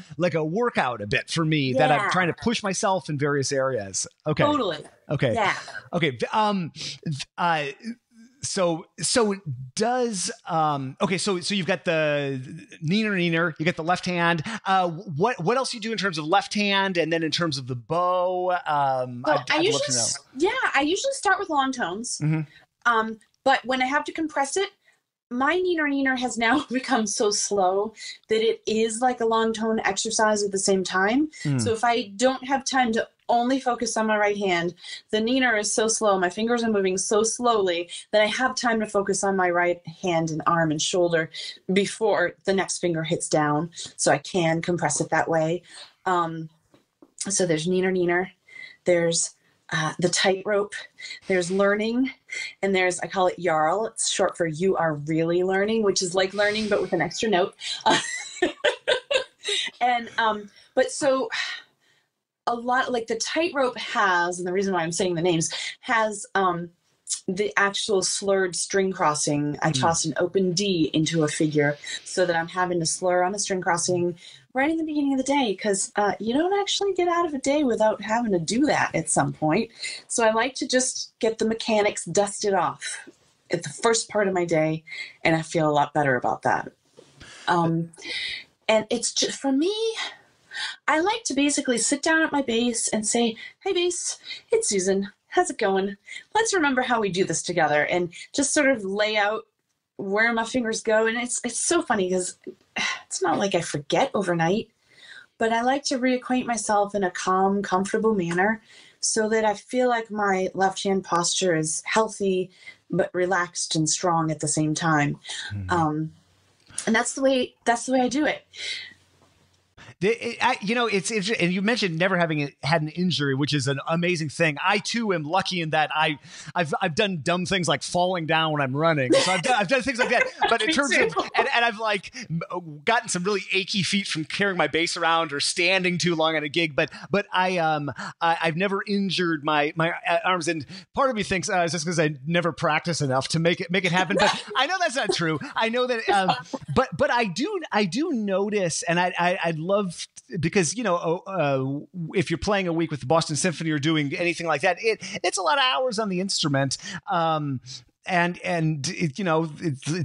Speaker 2: workout a bit for me that I'm trying to push myself in various areas. Okay.
Speaker 1: Totally.
Speaker 2: Okay.
Speaker 1: Yeah.
Speaker 2: Okay. So does so you've got the neener, you got the left hand. What else you do in terms of left hand and then in terms of the bow?
Speaker 1: I usually start with long tones. Mm-hmm. But when I have to compress it, my neener has now become so slow that it is like a long tone exercise at the same time. So if I don't have time to only focus on my right hand, the neener is so slow, my fingers are moving so slowly that I have time to focus on my right hand and arm and shoulder before the next finger hits down. So I can compress it that way. So there's neener, there's the tightrope, there's learning, and there's, I call it YARL. It's short for you are really learning, which is like learning, but with an extra note. But so a lot, like the tightrope has, and the reason why I'm saying the names, has the actual slurred string crossing. I toss an open D into a figure so that I'm having to slur on a string crossing right in the beginning of the day, because you don't actually get out of a day without having to do that at some point. So I like to just get the mechanics dusted off at the first part of my day, and I feel a lot better about that. And it's just, for me, I like to basically sit down at my bass and say, hey, bass, it's Susan. How's it going? Let's remember how we do this together, and just sort of lay out where my fingers go. And it's so funny because it's not like I forget overnight, but I like to reacquaint myself in a calm, comfortable manner so that I feel like my left hand posture is healthy, but relaxed and strong at the same time. Mm-hmm. And that's the way I do it.
Speaker 2: It's and you mentioned never having had an injury, which is an amazing thing. I too am lucky in that I've done dumb things like falling down when I'm running. So I've done things like that. But in terms of and I've like gotten some really achy feet from carrying my bass around or standing too long on a gig. But I've never injured my arms, and part of me thinks it's just because I never practice enough to make it happen. But I know that's not true. I know that, but I do notice, and I'd love. Because, if you're playing a week with the Boston Symphony or doing anything like that, it's a lot of hours on the instrument. It's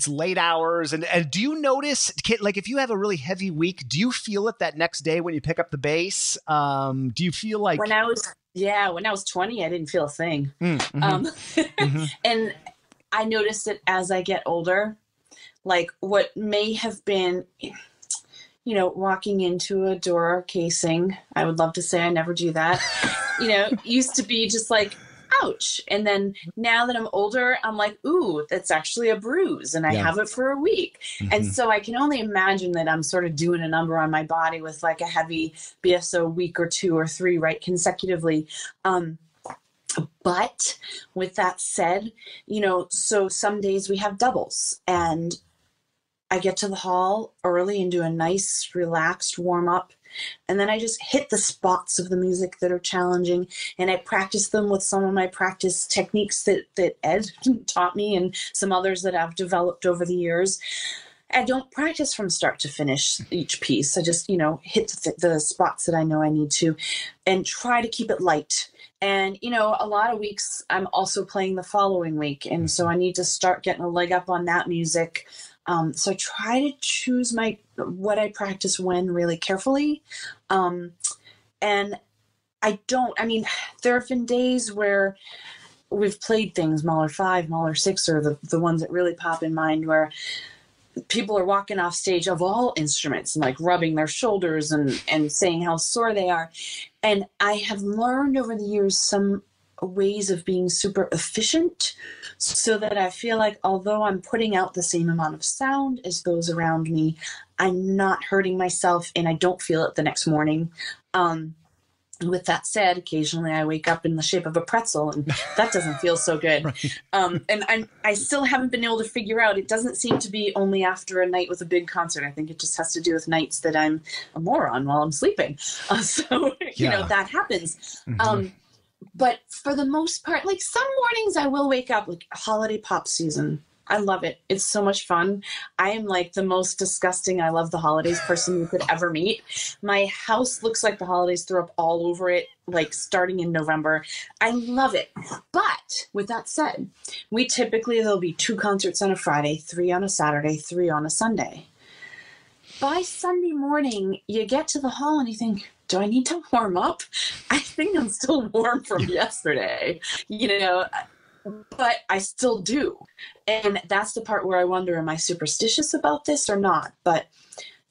Speaker 2: late hours. And do you notice, like, if you have a really heavy week, do you feel it that next day when you pick up the bass? Do you feel like
Speaker 1: when I was 20, I didn't feel a thing. And I noticed it as I get older, like what may have been, walking into a door casing. I would love to say I never do that. Used to be just like, ouch. And then now that I'm older, I'm like, ooh, that's actually a bruise. And I have it for a week. And so I can only imagine that I'm sort of doing a number on my body with like a heavy BSO week or 2 or 3, right, consecutively. But with that said, so some days we have doubles, and I get to the hall early and do a nice, relaxed warm up. And then I just hit the spots of the music that are challenging, and I practice them with some of my practice techniques that Ed taught me and some others that I've developed over the years. I don't practice from start to finish each piece. I just, hit the spots that I know I need to and try to keep it light. And, a lot of weeks I'm also playing the following week. And so I need to start getting a leg up on that music. So I try to choose what I practice when really carefully. And there have been days where we've played things, Mahler 5, Mahler 6 are the ones that really pop in mind, where people are walking off stage of all instruments and like rubbing their shoulders and saying how sore they are. And I have learned over the years some ways of being super efficient so that I feel like although I'm putting out the same amount of sound as those around me, I'm not hurting myself and I don't feel it the next morning. With that said, occasionally I wake up in the shape of a pretzel and that doesn't feel so good. Right. And I still haven't been able to figure out, it doesn't seem to be only after a night with a big concert. I think it just has to do with nights that I'm a moron while I'm sleeping. That happens. But for the most part, like some mornings I will wake up like holiday pop season. I love it. It's so much fun. I am like the most disgusting, I love the holidays person you could ever meet. My house looks like the holidays throw up all over it, like starting in November. I love it. But with that said, there'll be 2 concerts on a Friday, 3 on a Saturday, 3 on a Sunday. By Sunday morning, you get to the hall and you think, do I need to warm up? I think I'm still warm from yesterday, but I still do. And that's the part where I wonder, am I superstitious about this or not? But,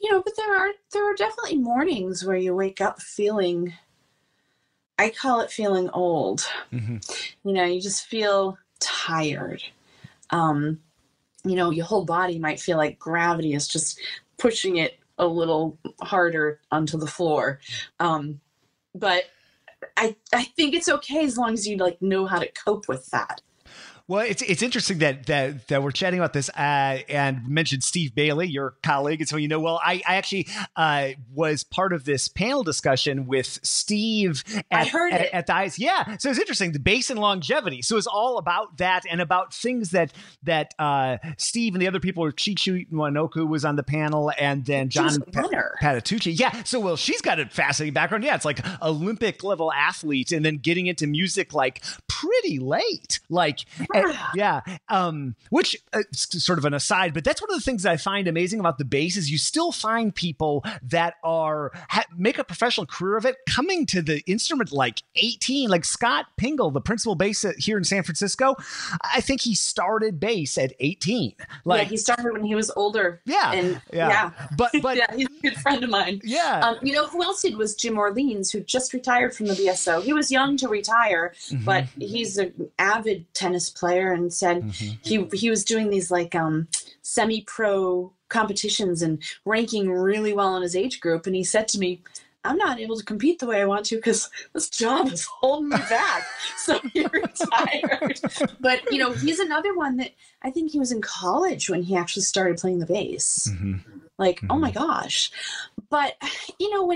Speaker 1: but there are definitely mornings where you wake up feeling, I call it feeling old. Mm-hmm. You just feel tired. Your whole body might feel like gravity is just pushing it a little harder onto the floor. But I think it's okay as long as you know how to cope with that.
Speaker 2: Well, it's interesting that we're chatting about this and mentioned Steve Bailey, your colleague, and so I actually was part of this panel discussion with Steve at the ICE. Yeah, so it's interesting, the bass and longevity. So it's all about that and about things that Steve and the other people, Chichu Wanoku was on the panel, and then John Patitucci. Yeah, so she's got a fascinating background. Yeah, it's like Olympic level athlete, and then getting into music like pretty late, which sort of an aside, but that's one of the things that I find amazing about the bass is you still find people that make a professional career of it coming to the instrument like 18, like Scott Pingle, the principal bass here in San Francisco. I think he started bass at 18.
Speaker 1: He started when he was older.
Speaker 2: Yeah.
Speaker 1: But yeah, he's a good friend of mine.
Speaker 2: Yeah.
Speaker 1: Who else did was Jim Orleans, who just retired from the BSO. He was young to retire, mm-hmm. but he's an avid tennis player and said he was doing these semi-pro competitions and ranking really well in his age group. And he said to me, I'm not able to compete the way I want to because this job is holding me back. So he retired. But, he's another one that I think he was in college when he actually started playing the bass. Like, oh my gosh. But, when you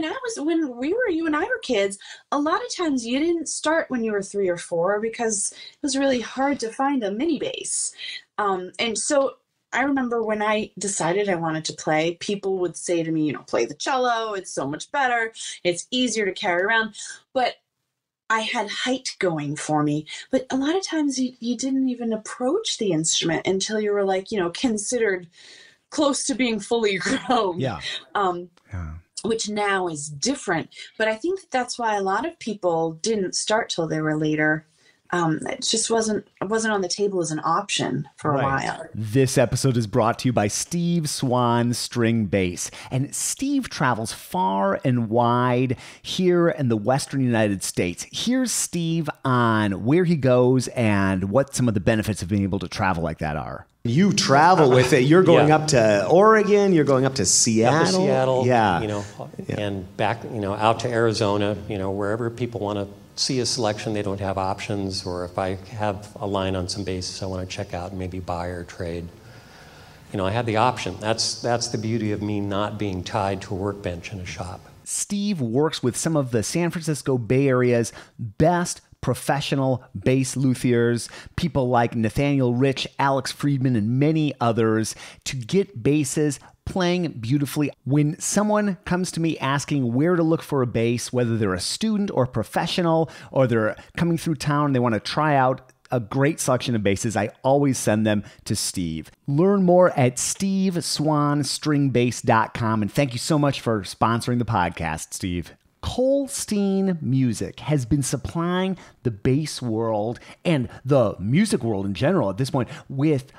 Speaker 1: and I were kids, a lot of times you didn't start when you were 3 or 4 because it was really hard to find a mini bass. And so I remember when I decided I wanted to play, people would say to me, play the cello. It's so much better. It's easier to carry around. But I had height going for me. But a lot of times you didn't even approach the instrument until you were considered close to being fully grown.
Speaker 2: Yeah.
Speaker 1: Which now is different. But I think that's why a lot of people didn't start till they were later. It just wasn't on the table as an option for a while.
Speaker 2: This episode is brought to you by Steve Swan String Bass. And Steve travels far and wide here in the Western United States. Here's Steve on where he goes and what some of the benefits of being able to travel like that are.
Speaker 6: You travel with it. You're going up to Oregon. You're going up to Seattle.
Speaker 7: Up to Seattle.
Speaker 6: Yeah.
Speaker 7: And back, out to Arizona, wherever people want to see a selection, they don't have options, or if I have a line on some basses I want to check out and maybe buy or trade, I have the option. That's the beauty of me not being tied to a workbench in a shop.
Speaker 2: Steve works with some of the San Francisco Bay Area's best professional bass luthiers, people like Nathaniel Rich, Alex Friedman, and many others, to get basses playing beautifully. When someone comes to me asking where to look for a bass, whether they're a student or professional, or they're coming through town and they want to try out a great selection of basses, I always send them to Steve. Learn more at steveswanstringbass.com. And thank you so much for sponsoring the podcast, Steve. Colstein Music has been supplying the bass world and the music world in general at this point with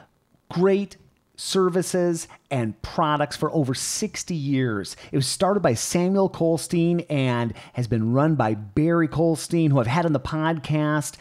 Speaker 2: great services and products for over 60 years. It was started by Samuel Colstein and has been run by Barry Colstein, who I've had on the podcast.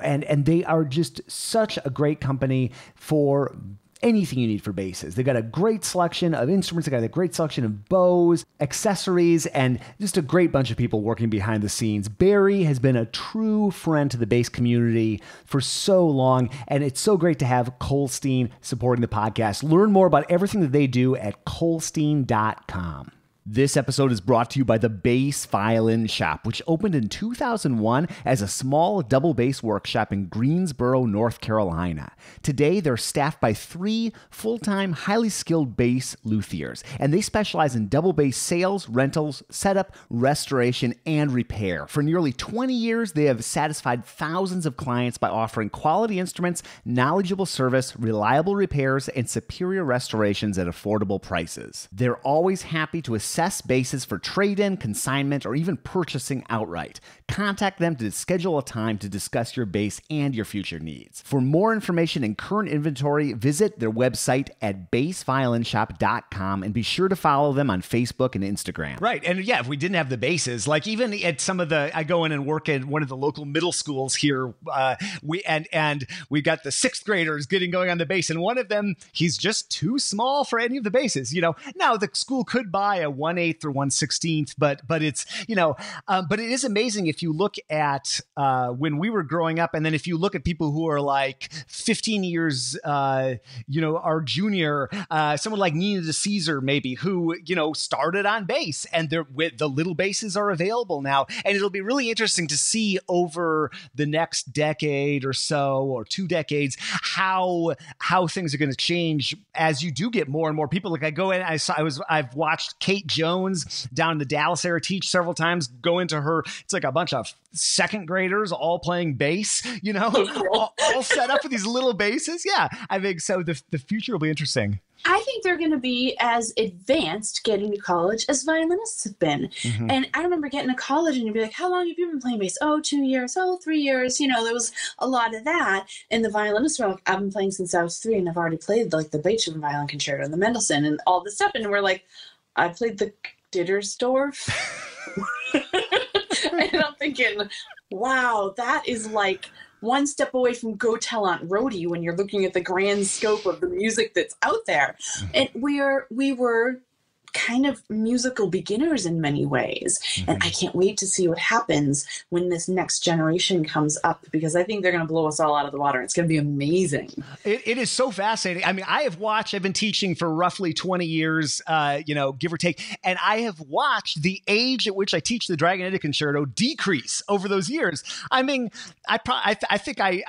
Speaker 2: And they are just such a great company for anything you need for basses. They've got a great selection of instruments. They've got a great selection of bows, accessories, and just a great bunch of people working behind the scenes. Barry has been a true friend to the bass community for so long, and it's so great to have Colstein supporting the podcast. Learn more about everything that they do at colstein.com. This episode is brought to you by the Bass Violin Shop, which opened in 2001 as a small double bass workshop in Greensboro, North Carolina. Today, they're staffed by 3 full-time, highly skilled bass luthiers, and they specialize in double bass sales, rentals, setup, restoration, and repair. For nearly 20 years, they have satisfied thousands of clients by offering quality instruments, knowledgeable service, reliable repairs, and superior restorations at affordable prices. They're always happy to assist basses for trade-in, consignment, or even purchasing outright. Contact them to schedule a time to discuss your bass and your future needs. For more information and current inventory, visit their website at bassviolinshop.com and be sure to follow them on Facebook and Instagram. Right. And yeah, if we didn't have the basses, like even at some of the, I go in and work at one of the local middle schools here, we got the 6th graders getting going on the bass, and one of them, he's just too small for any of the basses. Now the school could buy a 1/8 or 1/16, but it's, but it is amazing if you look at when we were growing up, and then if you look at people who are like 15 years, our junior, someone like Nina DeCesar maybe, who, started on bass, and the little basses are available now. And it'll be really interesting to see over the next decade or so, or 2 decades, how things are going to change as you do get more and more people. Like I go in, I've watched Kate Jones down in the Dallas area teach several times, go into her, it's like a bunch of 2nd graders all playing bass, all set up with these little basses. Yeah, I think so. The future will be interesting.
Speaker 1: I think they're going to be as advanced getting to college as violinists have been. Mm-hmm. And I remember getting to college and you'd be like, how long have you been playing bass? Oh, 2 years. Oh, 3 years. There was a lot of that. And the violinists were like, I've been playing since I was 3 and I've already played like the Beethoven Violin Concerto and the Mendelssohn and all this stuff. And we're like, I played the Dittersdorf. And I'm thinking, wow, that is like one step away from Go Tell Aunt Rhody when you're looking at the grand scope of the music that's out there. And we were kind of musical beginners in many ways. And I can't wait to see what happens when this next generation comes up, because I think they're going to blow us all out of the water. It's going to be amazing.
Speaker 2: It is so fascinating. I mean, I've been teaching for roughly 20 years, give or take. And I have watched the age at which I teach the Dragonetti Concerto decrease over those years. I mean, I think I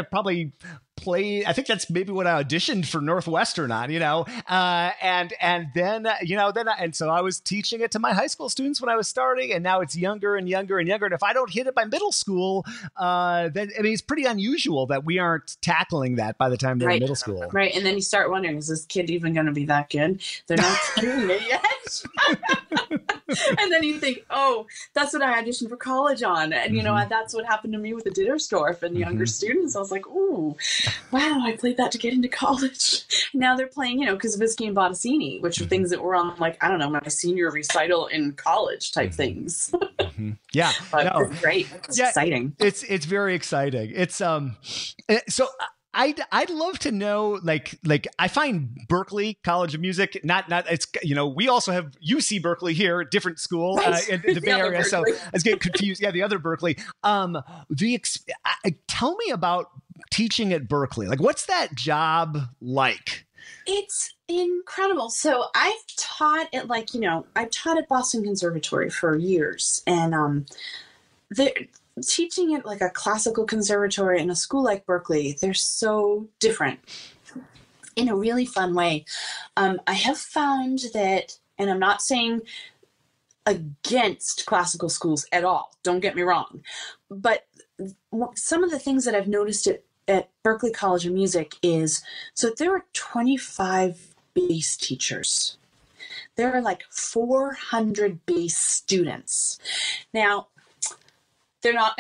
Speaker 2: probably played, I think that's maybe what I auditioned for Northwestern on, and so I was teaching it to my high school students when I was starting, and now it's younger and younger and younger. And if I don't hit it by middle school, then it's pretty unusual that we aren't tackling that by the time they're in middle school.
Speaker 1: Right. And then you start wondering, is this kid even going to be that good? They're not doing it yet. And then you think, oh, that's what I auditioned for college on. And, that's what happened to me with the Dittersdorf and younger students. I was like, ooh, wow, I played that to get into college. Now they're playing, Kazavisky and Bottesini, which are things that were on, my senior recital in college type things.
Speaker 2: Yeah.
Speaker 1: It's great. It's exciting.
Speaker 2: It's very exciting. It's so I'd love to know, like I find Berklee College of Music, not it's, we also have UC Berkeley here, different school in the Bay Area. So I was getting confused. Yeah. The other Berklee. Tell me about teaching at Berklee. Like, what's that job like?
Speaker 1: It's incredible. So I've taught at I've taught at Boston Conservatory for years, and teaching at like a classical conservatory in a school like Berklee, they're so different in a really fun way. I have found that, and I'm not saying against classical schools at all, don't get me wrong, but some of the things that I've noticed at Berklee College of Music is, so there are 25 bass teachers. There are like 400 bass students. Now, they're not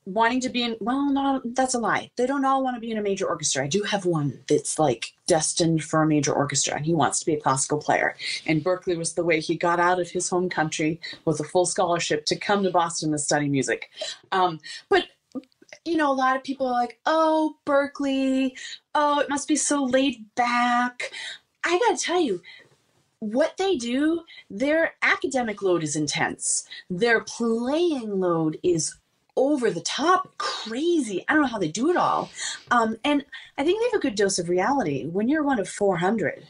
Speaker 1: wanting to be in, no, that's a lie. They don't all want to be in a major orchestra. I do have one that's like destined for a major orchestra, and he wants to be a classical player. And Berklee was the way he got out of his home country with a full scholarship to come to Boston to study music. But a lot of people are like, oh, Berklee, oh, it must be so laid back. I got to tell you, what they do, their academic load is intense. Their playing load is over the top, crazy. I don't know how they do it all. And I think they have a good dose of reality. When you're one of 400,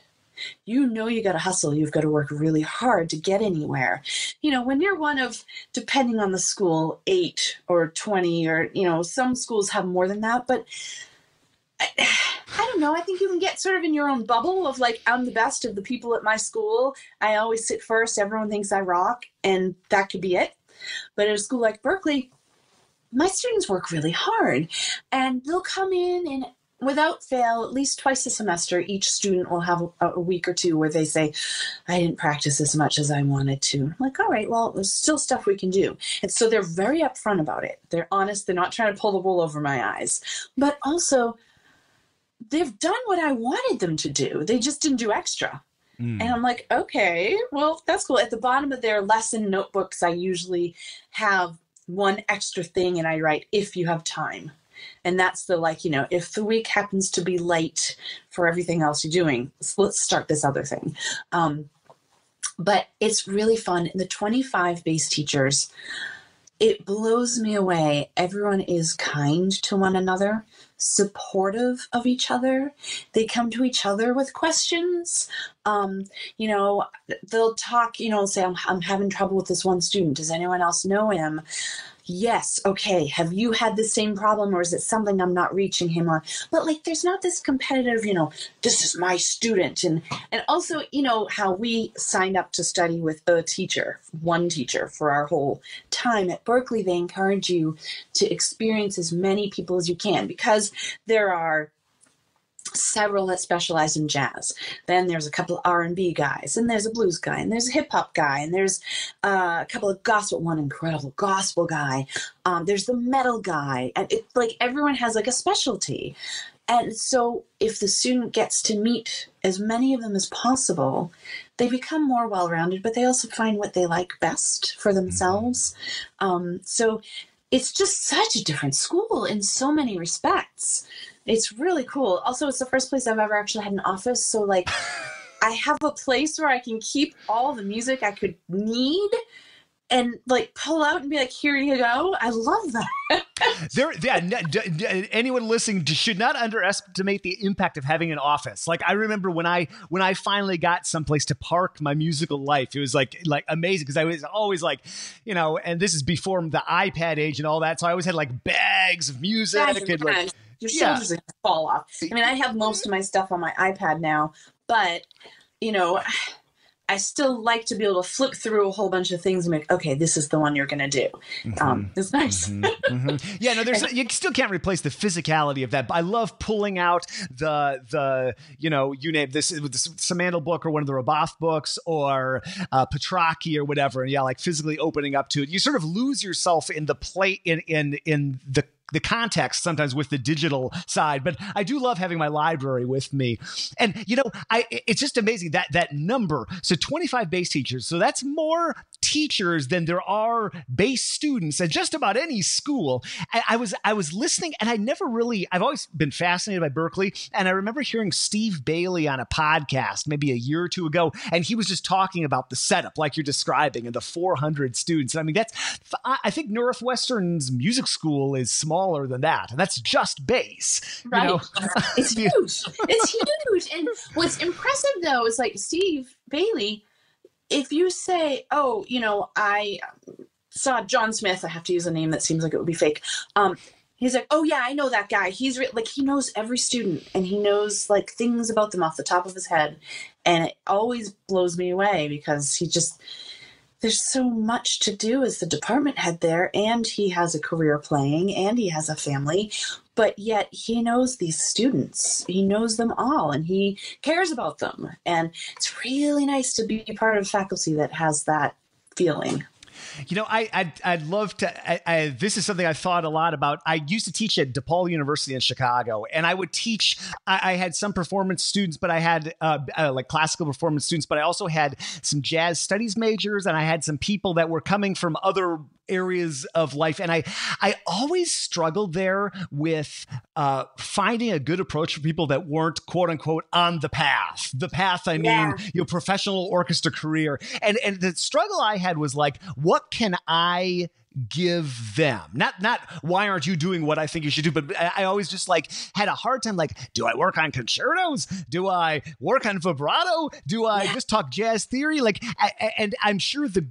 Speaker 1: you got to hustle. You've got to work really hard to get anywhere. When you're one of, depending on the school, 8 or 20, or, some schools have more than that, but I don't know. I think you can get sort of in your own bubble of like, I'm the best of the people at my school. I always sit first. Everyone thinks I rock, and that could be it. But at a school like Berklee, my students work really hard, and they'll come in and without fail, at least twice a semester, each student will have a week or two where they say, I didn't practice as much as I wanted to. I'm like, all right, well, there's still stuff we can do. And so they're very upfront about it. They're honest. They're not trying to pull the wool over my eyes. But also, they've done what I wanted them to do. They just didn't do extra. And I'm like, okay, well, that's cool. At the bottom of their lesson notebooks, I usually have one extra thing, and I write, if you have time. And that's the, if the week happens to be light for everything else you're doing, let's start this other thing. But it's really fun. And the 25 bass teachers, it blows me away. Everyone is kind to one another, supportive of each other. They come to each other with questions. They'll talk, say, I'm having trouble with this one student. Does anyone else know him? Yes. Okay. Have you had the same problem, or is it something I'm not reaching him on? But there's not this competitive, this is my student. And also, how we signed up to study with one teacher for our whole time at Berklee. They encourage you to experience as many people as you can, because there are several that specialize in jazz. Then there's a couple of R&B guys, and there's a blues guy, and there's a hip hop guy, and there's a couple of one incredible gospel guy. There's the metal guy, and it's like everyone has like a specialty. And so if the student gets to meet as many of them as possible, they become more well-rounded, but they also find what they like best for themselves. So it's just such a different school in so many respects. It's really cool. Also, it's the first place I've ever actually had an office. So like I have a place where I can keep all the music I could need and like pull out and be like, here you go. I love that.
Speaker 2: Anyone listening should not underestimate the impact of having an office. Like I remember when I finally got someplace to park my musical life, it was like amazing because I was always like, you know, and this is before the iPad age and all that. So I always had like bags of music.
Speaker 1: Your shoulders are gonna fall off. I mean, I have most of my stuff on my iPad now, but you know, I still like to be able to flip through a whole bunch of things and make, okay, this is the one you're going to do. It's nice.
Speaker 2: Yeah, no, you still can't replace the physicality of that. I love pulling out the you know, you name this with the Samandal book or one of the Roboth books or Petrarchy or whatever. And yeah, like physically opening up to it. You sort of lose yourself in the play in the context sometimes with the digital side, but I do love having my library with me. And, you know, it's just amazing that number. So 25 bass teachers. So that's more teachers than there are bass students at just about any school. I was listening and I've always been fascinated by Berklee. And I remember hearing Steve Bailey on a podcast maybe a year or two ago. And he was just talking about the setup like you're describing and the 400 students. I mean, I think Northwestern's music school is smaller than that, and that's just bass.
Speaker 1: Right.
Speaker 2: You know?
Speaker 1: It's huge. It's huge. And what's impressive though is like Steve Bailey, if you say, oh, you know, I saw John Smith, I have to use a name that seems like it would be fake. He's like, oh yeah, I know that guy. He's like, he knows every student and he knows like things about them off the top of his head. And it always blows me away because there's so much to do as the department head there, and he has a career playing, and he has a family, but yet he knows these students. He knows them all, and he cares about them. And it's really nice to be part of faculty that has that feeling.
Speaker 2: You know, I'd love to. This is something I thought a lot about. I used to teach at DePaul University in Chicago, and I would teach. I had some performance students, but I had like classical performance students, but I also had some jazz studies majors, and I had some people that were coming from other areas of life. And I always struggled there with finding a good approach for people that weren't quote unquote on the path. The path, I mean, your professional orchestra career. And the struggle I had was like, what can I give them? Not why aren't you doing what I think you should do, but I always just like had a hard time like, do I work on concertos? Do I work on vibrato? Do I just talk jazz theory? Like, and I'm sure the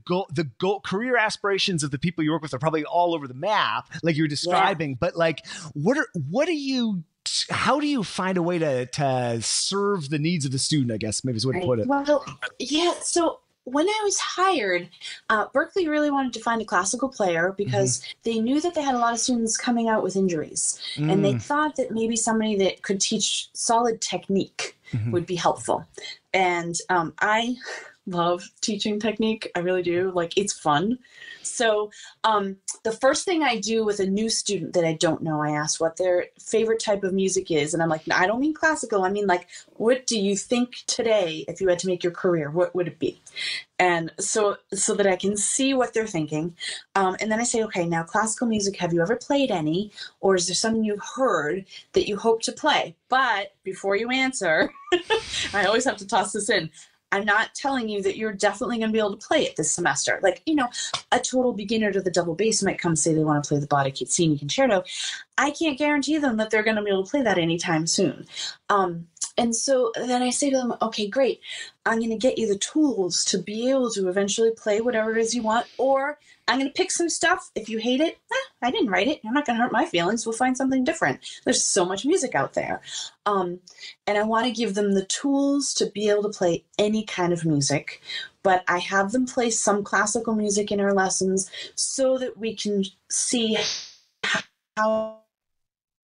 Speaker 2: goal career aspirations of the people you work with are probably all over the map, like you're describing. But like, how do you find a way to serve the needs of the student? I guess maybe is the way to put it.
Speaker 1: Well, yeah. So when I was hired, Berklee really wanted to find a classical player because they knew that they had a lot of students coming out with injuries. And they thought that maybe somebody that could teach solid technique would be helpful. And I love teaching technique. I really do. Like, it's fun. So the first thing I do with a new student that I don't know, I ask what their favorite type of music is. And I'm like, no, I don't mean classical. I mean, like, what do you think today, if you had to make your career, what would it be? And so that I can see what they're thinking. And then I say, okay, now classical music, have you ever played any? Or is there something you've heard that you hope to play? But before you answer, I always have to toss this in. I'm not telling you that you're definitely going to be able to play it this semester. Like, you know, a total beginner to the double bass might come say they want to play the Botticelli concerto. I can't guarantee them that they're going to be able to play that anytime soon. And so then I say to them, okay, great. I'm going to get you the tools to be able to eventually play whatever it is you want, or I'm going to pick some stuff. If you hate it, I didn't write it. I'm not going to hurt my feelings. We'll find something different. There's so much music out there. And I want to give them the tools to be able to play any kind of music, but I have them play some classical music in our lessons so that we can see how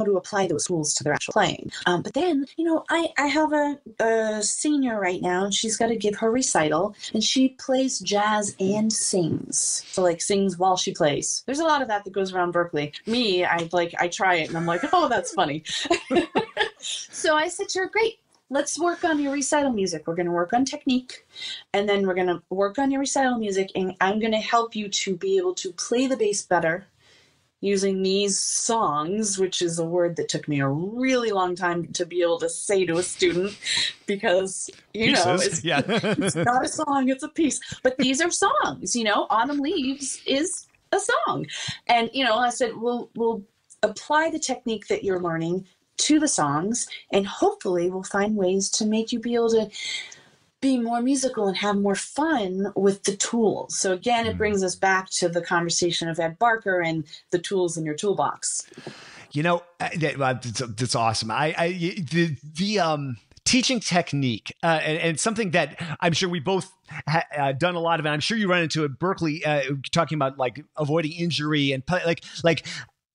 Speaker 1: to apply those tools to their actual playing. But then, you know, I have a senior right now, and she's got to give her recital, and she plays jazz and sings. So, like, sings while she plays. There's a lot of that goes around Berklee. Me, I try it, and I'm like, oh, that's funny. So I said to her, great. Let's work on your recital music. We're going to work on technique, and then we're going to work on your recital music, and I'm going to help you to be able to play the bass better using these songs, which is a word that took me a really long time to be able to say to a student, because,
Speaker 2: Pieces.
Speaker 1: it's not a song, it's a piece. But these are songs, Autumn Leaves is a song. And, I said, we'll apply the technique that you're learning to the songs, and hopefully we'll find ways to make you be able to be more musical and have more fun with the tools. So again, it brings us back to the conversation of Ed Barker and the tools in your toolbox.
Speaker 2: That's awesome. The teaching technique, and something that I'm sure we both done a lot of, and I'm sure you run into at Berklee, talking about like avoiding injury and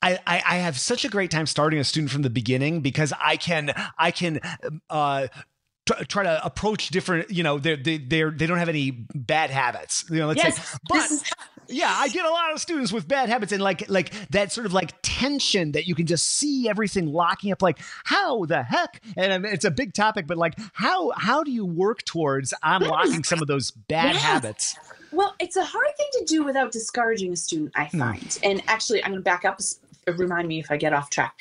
Speaker 2: I have such a great time starting a student from the beginning, because I can try to approach different, they don't have any bad habits, let's say, but yeah, I get a lot of students with bad habits, and like that sort of like tension that you can just see everything locking up, like how the heck, and it's a big topic, but like how do you work towards unlocking some of those bad habits?
Speaker 1: Well, it's a hard thing to do without discouraging a student, I find. And actually, I'm going to back up, remind me if I get off track.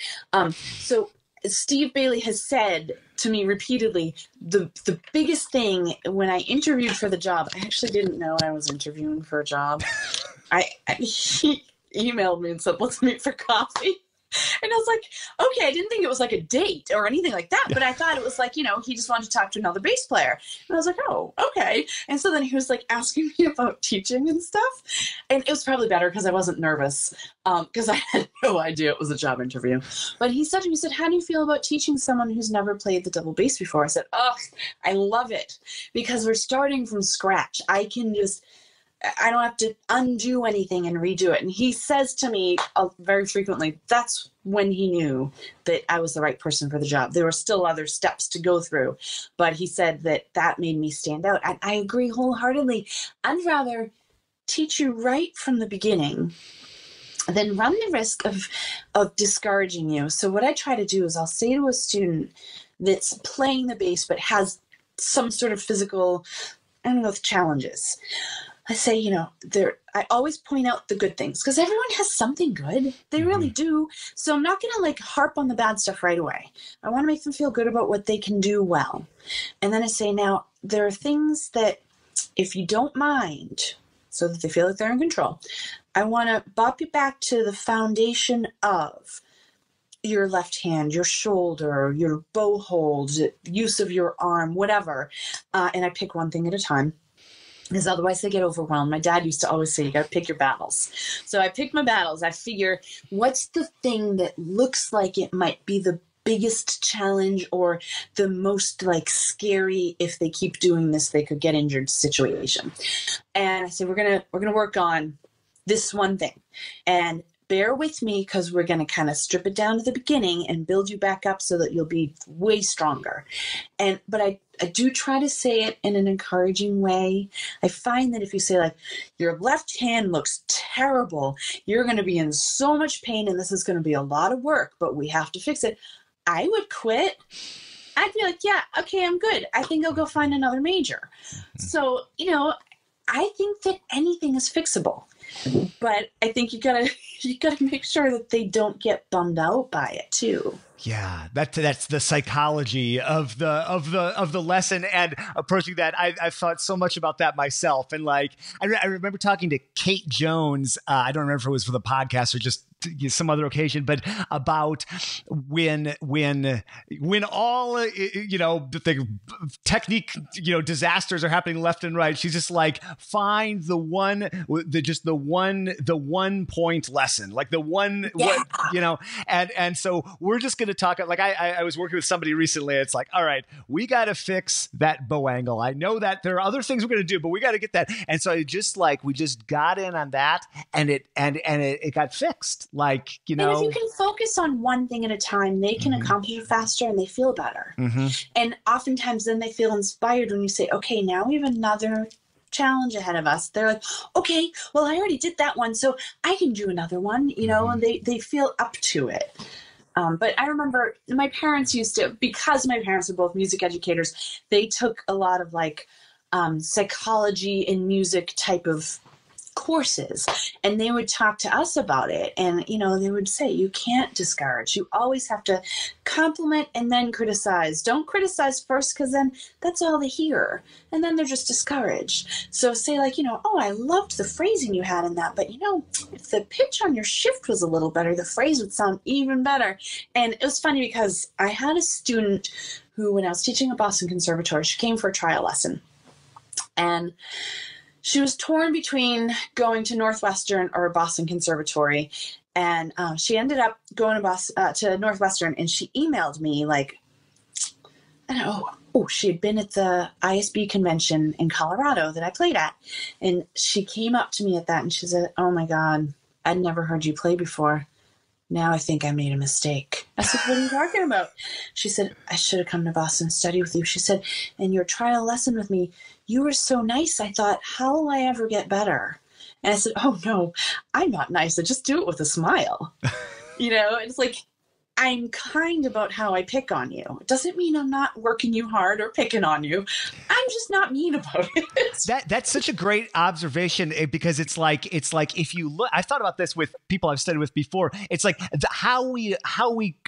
Speaker 1: So Steve Bailey has said to me repeatedly, the biggest thing when I interviewed for the job, I actually didn't know I was interviewing for a job. He emailed me and said, let's meet for coffee. And I was like, okay, I didn't think it was like a date or anything like that, but I thought it was like, he just wanted to talk to another bass player. And I was like, oh, okay. And so then he was like asking me about teaching and stuff. And it was probably better because I wasn't nervous, because I had no idea it was a job interview. But he said to me, how do you feel about teaching someone who's never played the double bass before? I said, oh, I love it, because we're starting from scratch. I don't have to undo anything and redo it. And he says to me very frequently, that's when he knew that I was the right person for the job. There were still other steps to go through, but he said that made me stand out. And I agree wholeheartedly. I'd rather teach you right from the beginning than run the risk of discouraging you. So what I try to do is I'll say to a student that's playing the bass but has some sort of physical, challenges. I say, I always point out the good things, because everyone has something good. They really do. So I'm not going to harp on the bad stuff right away. I want to make them feel good about what they can do well. And then I say, now, there are things that, if you don't mind, so that they feel like they're in control, I want to bop you back to the foundation of your left hand, your shoulder, your bow hold, use of your arm, whatever. And I pick one thing at a time, because otherwise they get overwhelmed. My dad used to always say, you got to pick your battles. So I pick my battles. I figure, what's the thing that looks like it might be the biggest challenge or the most scary, if they keep doing this, they could get injured situation. And I say, we're going to work on this one thing. And bear with me, because we're going to kind of strip it down to the beginning and build you back up so that you'll be way stronger. But I do try to say it in an encouraging way. I find that if you say your left hand looks terrible, you're going to be in so much pain and this is going to be a lot of work, but we have to fix it, I would quit. I'd be like, yeah, okay, I'm good. I think I'll go find another major. So, I think that anything is fixable. But I think you gotta make sure that they don't get bummed out by it too.
Speaker 2: Yeah, that's the psychology of the lesson and approaching that. I thought so much about that myself, and I remember talking to Kate Jones. I don't remember if it was for the podcast or just some other occasion, but about when all the technique disasters are happening left and right. She's just find the one point lesson, and so we're just going to talk. I was working with somebody recently. It's all right, we got to fix that bow angle. I know that there are other things we're going to do, but we got to get that. And so we just got in on that, and it got fixed. And if
Speaker 1: you can focus on one thing at a time, they can accomplish it faster and they feel better. And oftentimes then they feel inspired when you say, okay, now we have another challenge ahead of us. They're like, okay, well, I already did that one, so I can do another one, and they feel up to it. But I remember my parents used to, because my parents were both music educators, they took a lot of psychology and music type of courses, and they would talk to us about it. And, you know, they would say, you can't discourage. You always have to compliment and then criticize. Don't criticize first, because then that's all they hear. And then they're just discouraged. So say like, you know, oh, I loved the phrasing you had in that, but you know, if the pitch on your shift was a little better, the phrase would sound even better. And it was funny because I had a student who, when I was teaching at Boston Conservatory, she came for a trial lesson. And she was torn between going to Northwestern or Boston Conservatory. And she ended up going to Northwestern, and she emailed me like, I don't know, she had been at the ISB convention in Colorado that I played at. And she came up to me at that and she said, oh my God, I'd never heard you play before. Now I think I made a mistake. I said, what are you talking about? She said, I should have come to Boston and study with you. She said, in your trial lesson with me, you were so nice. I thought, how will I ever get better? And I said, oh no, I'm not nice. I just do it with a smile. You know, it's like, I'm kind about how I pick on you. It doesn't mean I'm not working you hard or picking on you. I'm just not mean about it.
Speaker 2: That's such a great observation, because it's like if you look, I've thought about this with people I've studied with before. It's like how we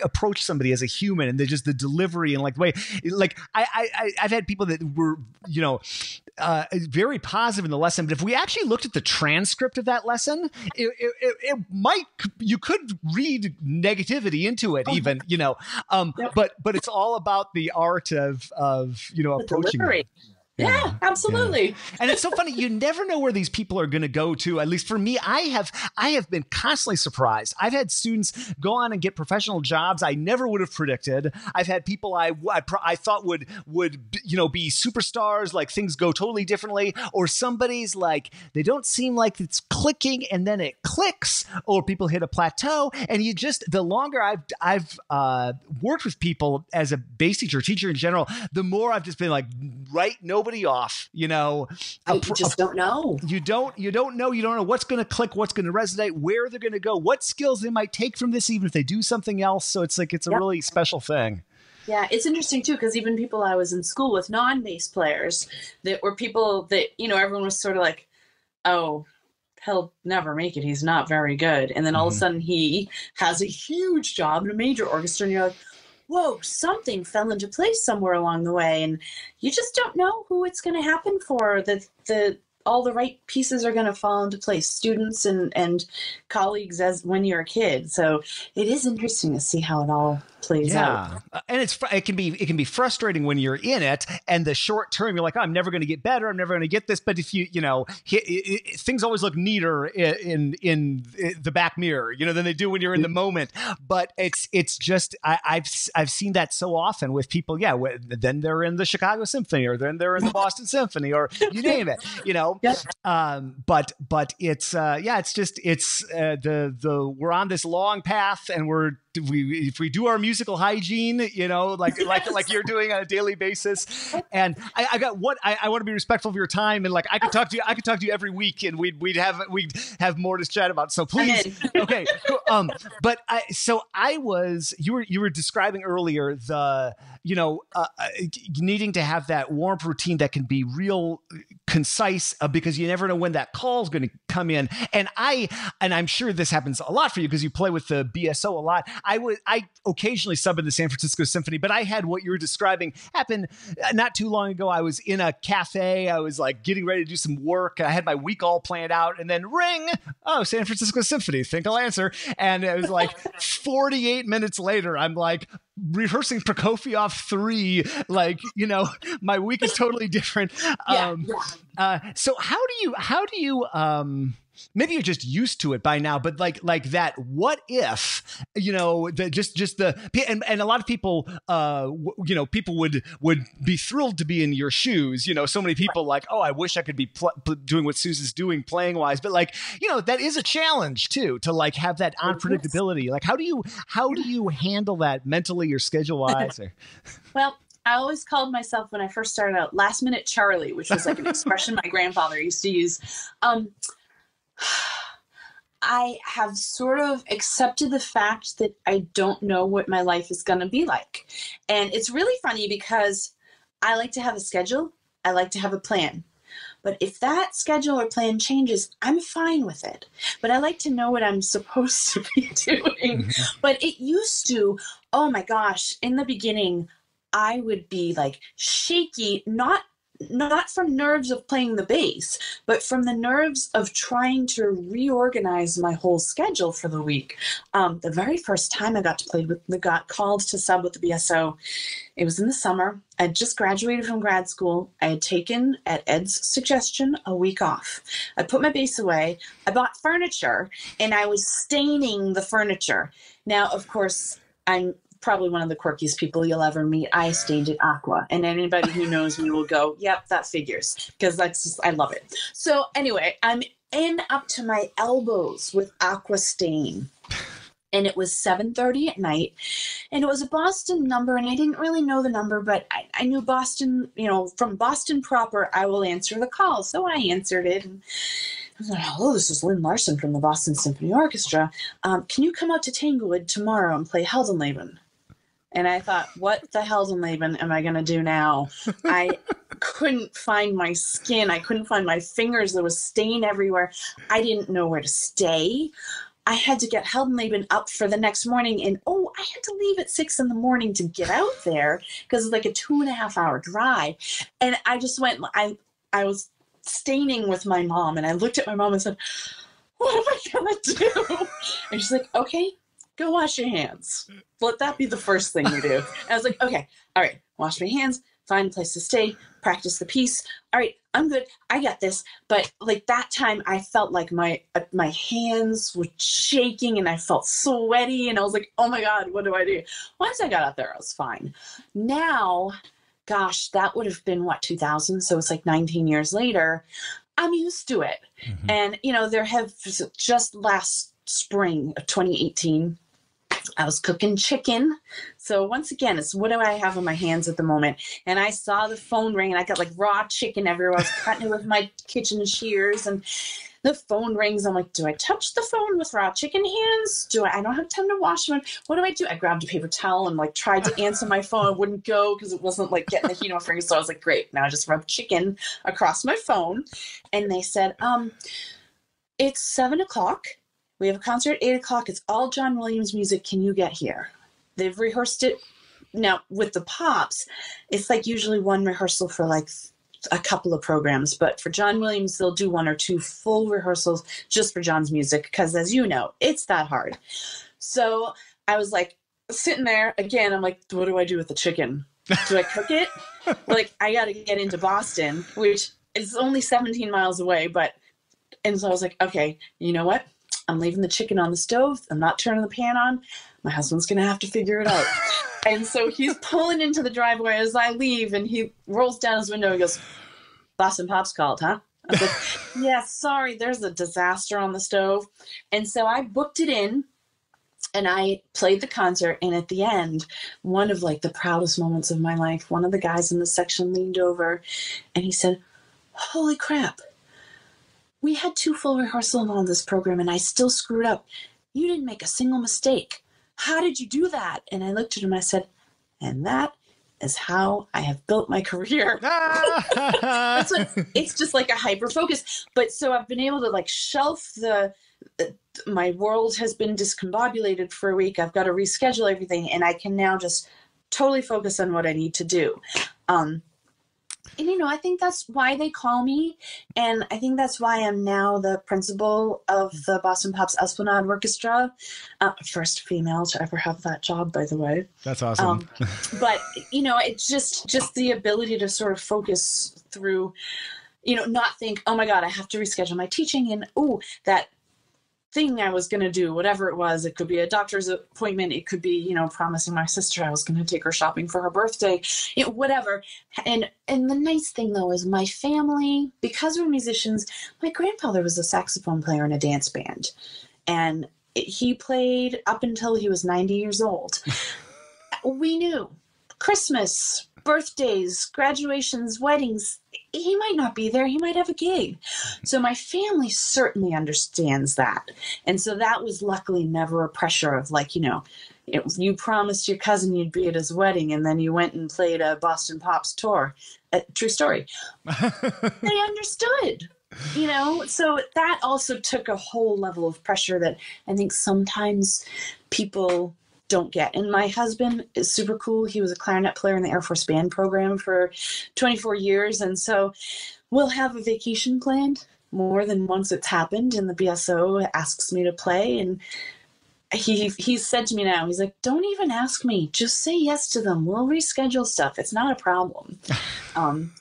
Speaker 2: approach somebody as a human, and just the delivery and like the way, like I've had people that were, you know, very positive in the lesson, but if we actually looked at the transcript of that lesson, it might, you could read negativity into it, even, you know, but it's all about the art of you know, approaching it.
Speaker 1: Yeah, absolutely.
Speaker 2: Yeah. And it's so funny. You never know where these people are going to go to. At least for me, I have been constantly surprised. I've had students go on and get professional jobs I never would have predicted. I've had people I thought would you know, be superstars, like things go totally differently, or somebody's like, they don't seem like it's clicking and then it clicks, or people hit a plateau. And you just, the longer I've worked with people as a bass teacher in general, the more I've just been like, right, nobody off, you know.
Speaker 1: You just don't know.
Speaker 2: You don't know. You don't know what's going to click, what's going to resonate, where they're going to go, what skills they might take from this, even if they do something else. So it's like, it's a really special thing.
Speaker 1: Yeah, it's interesting too, because even people I was in school with, non-bass players, that were people that, you know, everyone was sort of like, oh, he'll never make it. He's not very good. And then all of a sudden he has a huge job in a major orchestra, and you're like, whoa, something fell into place somewhere along the way. And you just don't know who it's going to happen for, all the right pieces are going to fall into place, students and colleagues as when you're a kid. So it is interesting to see how it all plays out.
Speaker 2: And it can be frustrating when you're in it, and the short term, you're like, oh, I'm never going to get better. I'm never going to get this. But if you know, things always look neater in the back mirror, you know, than they do when you're in the moment. But it's just, I've seen that so often with people. Yeah. Then they're in the Chicago Symphony, or then they're in the Boston Symphony, or you name it, you know. Yep. But it's it's just, we're on this long path, and if we do our musical hygiene, you know, like you're doing on a daily basis. And I want to be respectful of your time, and like I could talk to you every week, and we'd have more to chat about. So please, okay. But you were describing earlier the, you know, needing to have that warm routine that can be real concise, because you never know when that call is going to come in. And I'm sure this happens a lot for you, because you play with the BSO a lot. I occasionally sub in the San Francisco Symphony, but I had what you were describing happen not too long ago. I was in a cafe. I was like getting ready to do some work. I had my week all planned out, and then ring. Oh, San Francisco Symphony. Think I'll answer. And it was like 48 minutes later, I'm like rehearsing Prokofiev 3. Like, you know, my week is totally different. So how do you maybe you're just used to it by now, but like that, what if, you know, and a lot of people, you know, people would be thrilled to be in your shoes. You know, so many people like, oh, I wish I could be doing what Susan's doing playing wise, but like, you know, that is a challenge too, to like have that unpredictability. Like, how do you handle that mentally or schedule wise?
Speaker 1: Well, I always called myself, when I first started out, last minute Charlie, which was like an expression my grandfather used to use. I have sort of accepted the fact that I don't know what my life is going to be like. And it's really funny, because I like to have a schedule. I like to have a plan. But if that schedule or plan changes, I'm fine with it. But I like to know what I'm supposed to be doing. But it used to, oh my gosh, in the beginning, I would be like shaky, not from nerves of playing the bass, but from the nerves of trying to reorganize my whole schedule for the week. The very first time I got called to sub with the BSO, it was in the summer. I had just graduated from grad school. I had taken, at Ed's suggestion, a week off. I put my bass away. I bought furniture, and I was staining the furniture. Now, of course, I'm probably one of the quirkiest people you'll ever meet. I stained it aqua, and anybody who knows me will go, yep, that figures, because that's just, I love it. So anyway, I'm in up to my elbows with aqua stain, and it was 7:30 at night, and it was a Boston number, and I didn't really know the number, but I knew Boston, from Boston proper, I will answer the call. So I answered it, and I was like, hello, this is Lynn Larson from the Boston Symphony Orchestra. Can you come out to Tanglewood tomorrow and play Heldenleben? And I thought, what the Heldenleben am I going to do now? I couldn't find my skin. I couldn't find my fingers. There was stain everywhere. I didn't know where to stay. I had to get Heldenleben up for the next morning. And, I had to leave at 6 a.m. to get out there because it's like a 2.5-hour drive. And I just went, I was staining with my mom. And I looked at my mom and said, what am I going to do? And she's like, okay, go wash your hands. Let that be the first thing you do. And I was like, okay, all right, wash my hands, find a place to stay, practice the piece. All right, I'm good. I got this. But like that time, I felt like my hands were shaking and I felt sweaty. And I was like, oh my God, what do I do? Once I got out there, I was fine. Now, gosh, that would have been 2000. So it's like 19 years later. I'm used to it. Mm-hmm. And, there have just last spring of 2018, I was cooking chicken. So once again, it's what do I have on my hands at the moment? And I saw the phone ring and I got like raw chicken everywhere. I was cutting it with my kitchen shears and the phone rings. I'm like, do I touch the phone with raw chicken hands? I don't have time to wash them. What do I do? I grabbed a paper towel and like tried to answer my phone. It wouldn't go because it wasn't like getting the heat on my fingers. So I was like, great. Now I just rubbed chicken across my phone. And they said, it's 7:00. We have a concert at 8:00. It's all John Williams music. Can you get here? They've rehearsed it. Now, with the Pops, it's like usually one rehearsal for like a couple of programs. But for John Williams, they'll do 1 or 2 full rehearsals just for John's music. Because as you know, it's that hard. So I was like sitting there again. I'm like, what do I do with the chicken? Do I cook it? Like, I got to get into Boston, which is only 17 miles away. And so I was like, okay, you know what? I'm leaving the chicken on the stove. I'm not turning the pan on. My husband's going to have to figure it out. And so he's pulling into the driveway as I leave, and he rolls down his window and goes, Boston Pops called, huh? I was like, yeah, sorry, there's a disaster on the stove. And so I booked it in, and I played the concert. And at the end, one of like the proudest moments of my life, one of the guys in the section leaned over, and he said, holy crap. We had 2 full rehearsals on this program, and I still screwed up. You didn't make a single mistake. How did you do that? And I looked at him and I said, and that is how I have built my career. It's just like a hyper focus. But so I've been able to like shelf my world has been discombobulated for a week. I've got to reschedule everything, and I can now just totally focus on what I need to do. And, I think that's why they call me. And I think that's why I'm now the principal of the Boston Pops Esplanade Orchestra. First female to ever have that job, by the way.
Speaker 2: That's awesome.
Speaker 1: But, it's just the ability to sort of focus through, not think, oh, my God, I have to reschedule my teaching. And, that thing I was going to do, whatever it was. It could be a doctor's appointment. It could be, promising my sister I was going to take her shopping for her birthday, whatever. And the nice thing, though, is my family, because we're musicians, my grandfather was a saxophone player in a dance band. And he played up until he was 90 years old. We knew Christmas, birthdays, graduations, weddings, he might not be there. He might have a gig. So my family certainly understands that. And so that was luckily never a pressure of like, You promised your cousin you'd be at his wedding, and then you went and played a Boston Pops tour. True story. They understood, so that also took a whole level of pressure that I think sometimes people don't get. And my husband is super cool. He was a clarinet player in the Air Force band program for 24 years. And so we'll have a vacation planned. More than once it's happened, and the BSO asks me to play, and he's said to me now, he's like, don't even ask me, just say yes to them. We'll reschedule stuff. It's not a problem.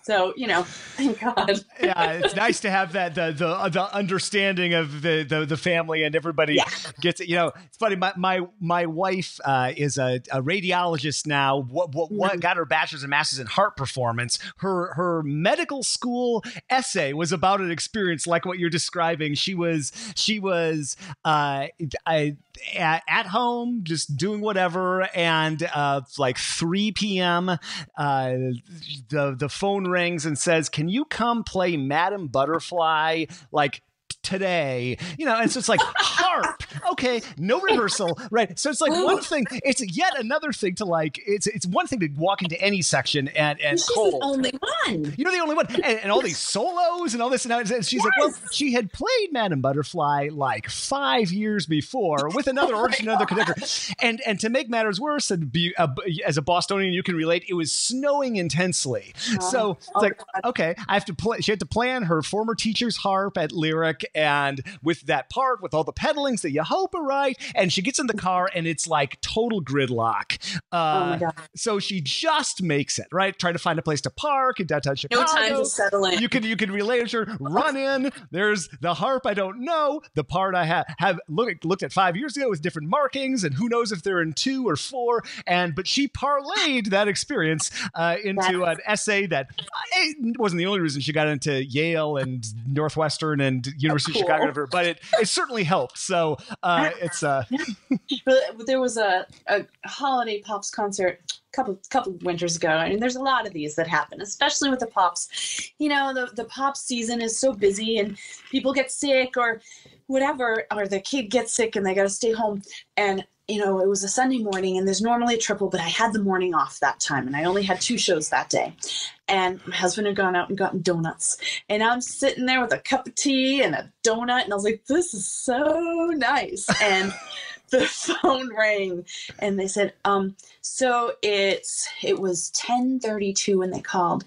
Speaker 1: So, thank God.
Speaker 2: Yeah, it's nice to have that the understanding of the family, and everybody gets it. It's funny. My wife is a radiologist now. What got her bachelor's and master's in heart performance. Her medical school essay was about an experience like what you're describing. She was at home, just doing whatever, and like 3 p.m. The phone rings and says, "Can you come play Madame Butterfly like today?" And so it's like harp. Okay, no rehearsal, right? So it's like one thing. It's yet another thing to like. It's one thing to walk into any section and
Speaker 1: she's
Speaker 2: cold.
Speaker 1: the only one.
Speaker 2: You're the only one, and all these solos and all this. And she's like, well, she had played Madame Butterfly like 5 years before with another orchestra, another conductor. And to make matters worse, and as a Bostonian, you can relate. It was snowing intensely, so it's like, okay, I have to play. She had to plan her former teacher's harp at Lyric, and with that part, with all the pedalings that you hope are right, and she gets in the car, and it's like total gridlock.
Speaker 1: Oh my God.
Speaker 2: So she just makes it, right? Trying to find a place to park in downtown Chicago.
Speaker 1: No time to settle in.
Speaker 2: You can relate her, run in. There's the harp I don't know. The part I have looked at 5 years ago with different markings, and who knows if they're in 2 or 4. But she parlayed that experience into an essay that it wasn't the only reason she got into Yale and Northwestern and University of Chicago, but it certainly helped. So it's
Speaker 1: But there was a holiday Pops concert couple winters ago. I mean, there's a lot of these that happen, especially with the Pops. The Pops season is so busy, and people get sick or whatever, or the kid gets sick and they got to stay home. And it was a Sunday morning, and there's normally a triple, but I had the morning off that time, and I only had 2 shows that day. And my husband had gone out and gotten donuts, and I'm sitting there with a cup of tea and a donut, and I was like, this is so nice. And the phone rang, and they said, so it was 10:32 when they called,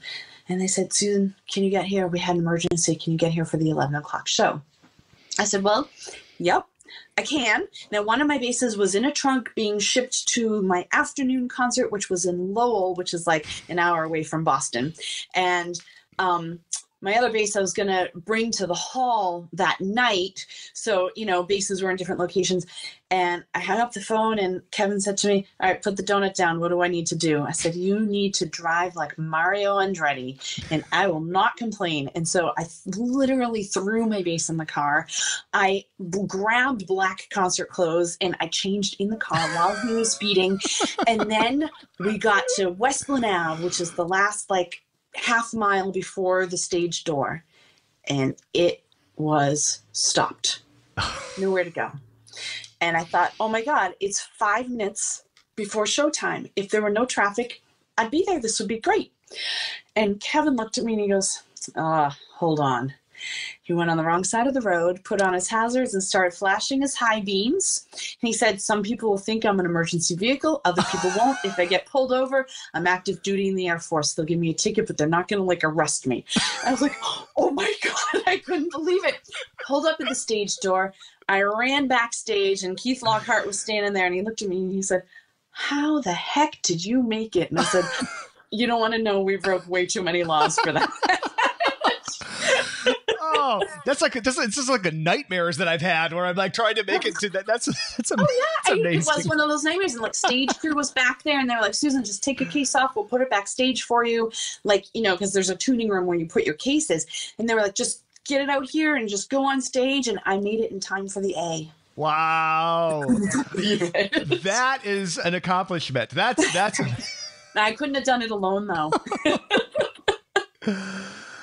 Speaker 1: and they said, Susan, can you get here? We had an emergency. Can you get here for the 11 o'clock show? I said, well, yep, I can. Now, one of my basses was in a trunk being shipped to my afternoon concert, which was in Lowell, which is like an hour away from Boston. And my other bass I was going to bring to the hall that night. So, basses were in different locations. And I hung up the phone, and Kevin said to me, all right, put the donut down. What do I need to do? I said, you need to drive like Mario Andretti, and I will not complain. And so I literally threw my bass in the car. I grabbed black concert clothes, and I changed in the car while he was speeding. And then we got to West Esplanade, which is the last half mile before the stage door, and it was stopped. Nowhere to go. And I thought, oh my God, it's 5 minutes before showtime. If there were no traffic, I'd be there. This would be great. And Kevin looked at me and he goes, hold on. He went on the wrong side of the road, put on his hazards, and started flashing his high beams. And he said, some people will think I'm an emergency vehicle. Other people won't. If I get pulled over, I'm active duty in the Air Force. They'll give me a ticket, but they're not going to arrest me. I was like, oh my God, I couldn't believe it. Pulled up at the stage door. I ran backstage, and Keith Lockhart was standing there, and he looked at me and he said, how the heck did you make it? And I said, you don't want to know, we broke way too many laws for that.
Speaker 2: Oh, it's just like the nightmares that I've had where I'm trying to make it to that. That's amazing.
Speaker 1: It was one of those nightmares, and stage crew was back there, and they were like, Susan, just take your case off. We'll put it backstage for you. Because there's a tuning room where you put your cases, and they were like, just get it out here and just go on stage. And I made it in time for the A.
Speaker 2: Wow. That is an accomplishment. That's
Speaker 1: I couldn't have done it alone, though.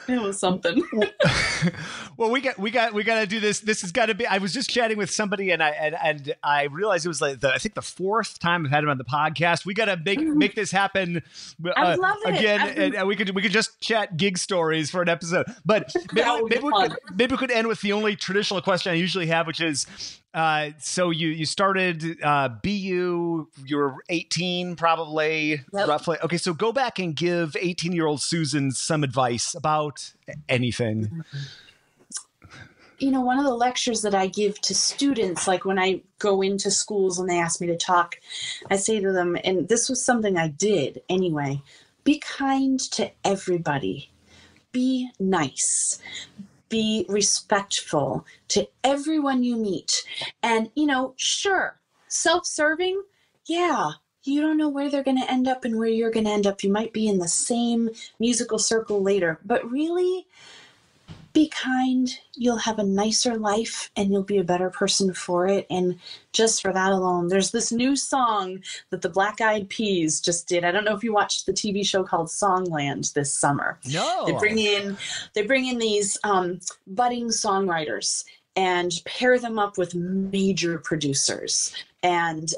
Speaker 1: It was something.
Speaker 2: Well, we got to do this. This has got to be. I was just chatting with somebody, and I realized it was like I think the fourth time I've had him on the podcast. We got to make this happen
Speaker 1: I love it.
Speaker 2: again, and we could just chat gig stories for an episode. But maybe we could end with the only traditional question I usually have, which is. So you started BU, you were 18 probably, roughly. Okay, so go back and give 18-year-old Susan some advice about anything.
Speaker 1: You know, one of the lectures that I give to students, like when I go into schools and they ask me to talk, I say to them, and this was something I did anyway, be kind to everybody. Be nice. Be respectful to everyone you meet. And, you know, sure, self-serving, yeah, you don't know where they're going to end up and where you're going to end up. You might be in the same musical circle later, but really be kind. You'll have a nicer life and you'll be a better person for it. And just for that alone, there's this new song that the Black Eyed Peas just did. I don't know if you watched the TV show called Songland this summer.
Speaker 2: No.
Speaker 1: They bring in these budding songwriters and pair them up with major producers. And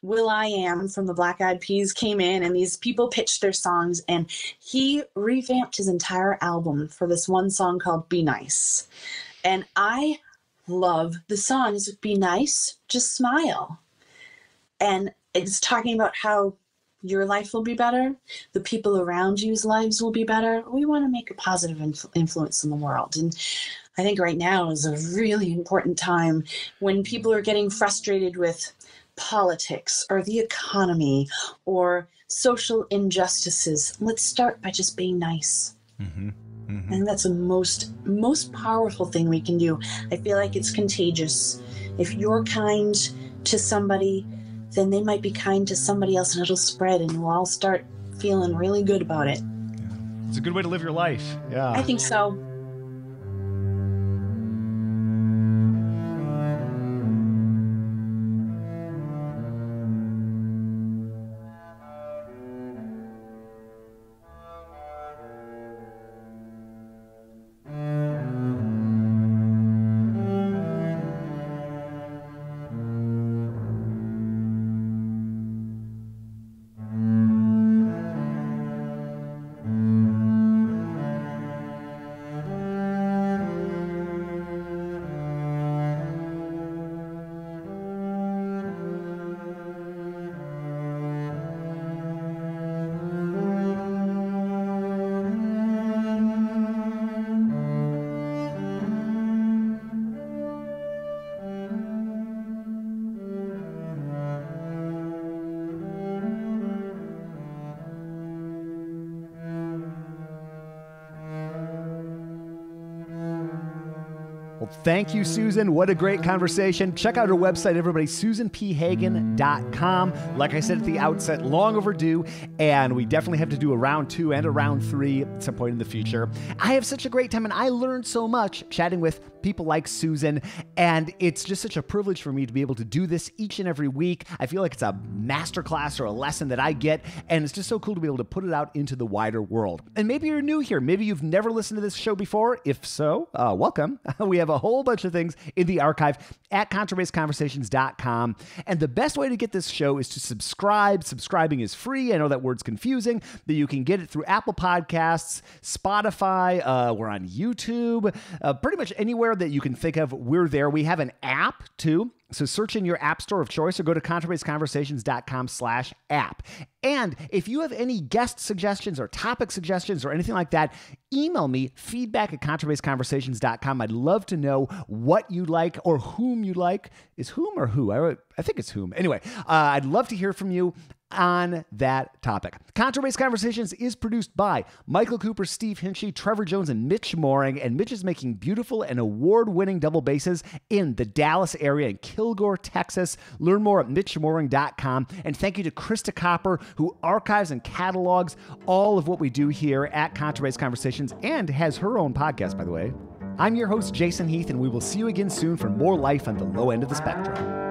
Speaker 1: will.i.am from the Black Eyed Peas came in, and these people pitched their songs, and he revamped his entire album for this one song called Be Nice. And I love the song. It's Be Nice, Just Smile. And it's talking about how your life will be better. The people around you's lives will be better. We want to make a positive influence in the world. And I think right now is a really important time when people are getting frustrated with politics or the economy or social injustices. Let's start by just being nice. Mm-hmm. Mm-hmm. I think that's the most powerful thing we can do. I feel like it's contagious. If you're kind to somebody, then they might be kind to somebody else, and it'll spread, and we'll all start feeling really good about it.
Speaker 2: It's a good way to live your life. Yeah,
Speaker 1: I think so.
Speaker 2: Well, thank you, Susan. What a great conversation. Check out her website, everybody, susanphagen.com. Like I said at the outset, long overdue, and we definitely have to do a round 2 and a round 3 at some point in the future. I have such a great time, and I learned so much chatting with people like Susan, and it's just such a privilege for me to be able to do this each and every week. I feel like it's a masterclass or a lesson that I get, and it's just so cool to be able to put it out into the wider world. And maybe you're new here. Maybe you've never listened to this show before. If so, welcome. We have a whole bunch of things in the archive at contrabassconversations.com. And the best way to get this show is to subscribe. Subscribing is free. I know that word's confusing, but you can get it through Apple Podcasts, Spotify. We're on YouTube, pretty much anywhere that you can think of. We're there. We have an app too. So search in your app store of choice or go to contrabassconversations.com/app. And if you have any guest suggestions or topic suggestions or anything like that, email me feedback@contrabassconversations.com. I'd love to know what you like or whom you like. Is whom or who? I think it's whom. Anyway, I'd love to hear from you on that topic. Contrabass Conversations is produced by Michael Cooper, Steve Hinchy, Trevor Jones, and Mitch Mooring. And Mitch is making beautiful and award-winning double basses in the Dallas area in Kilgore, Texas. Learn more at mitchmooring.com. And thank you to Krista Copper, who archives and catalogs all of what we do here at Contrabass Conversations and has her own podcast, by the way. I'm your host, Jason Heath, and we will see you again soon for more life on the low end of the spectrum.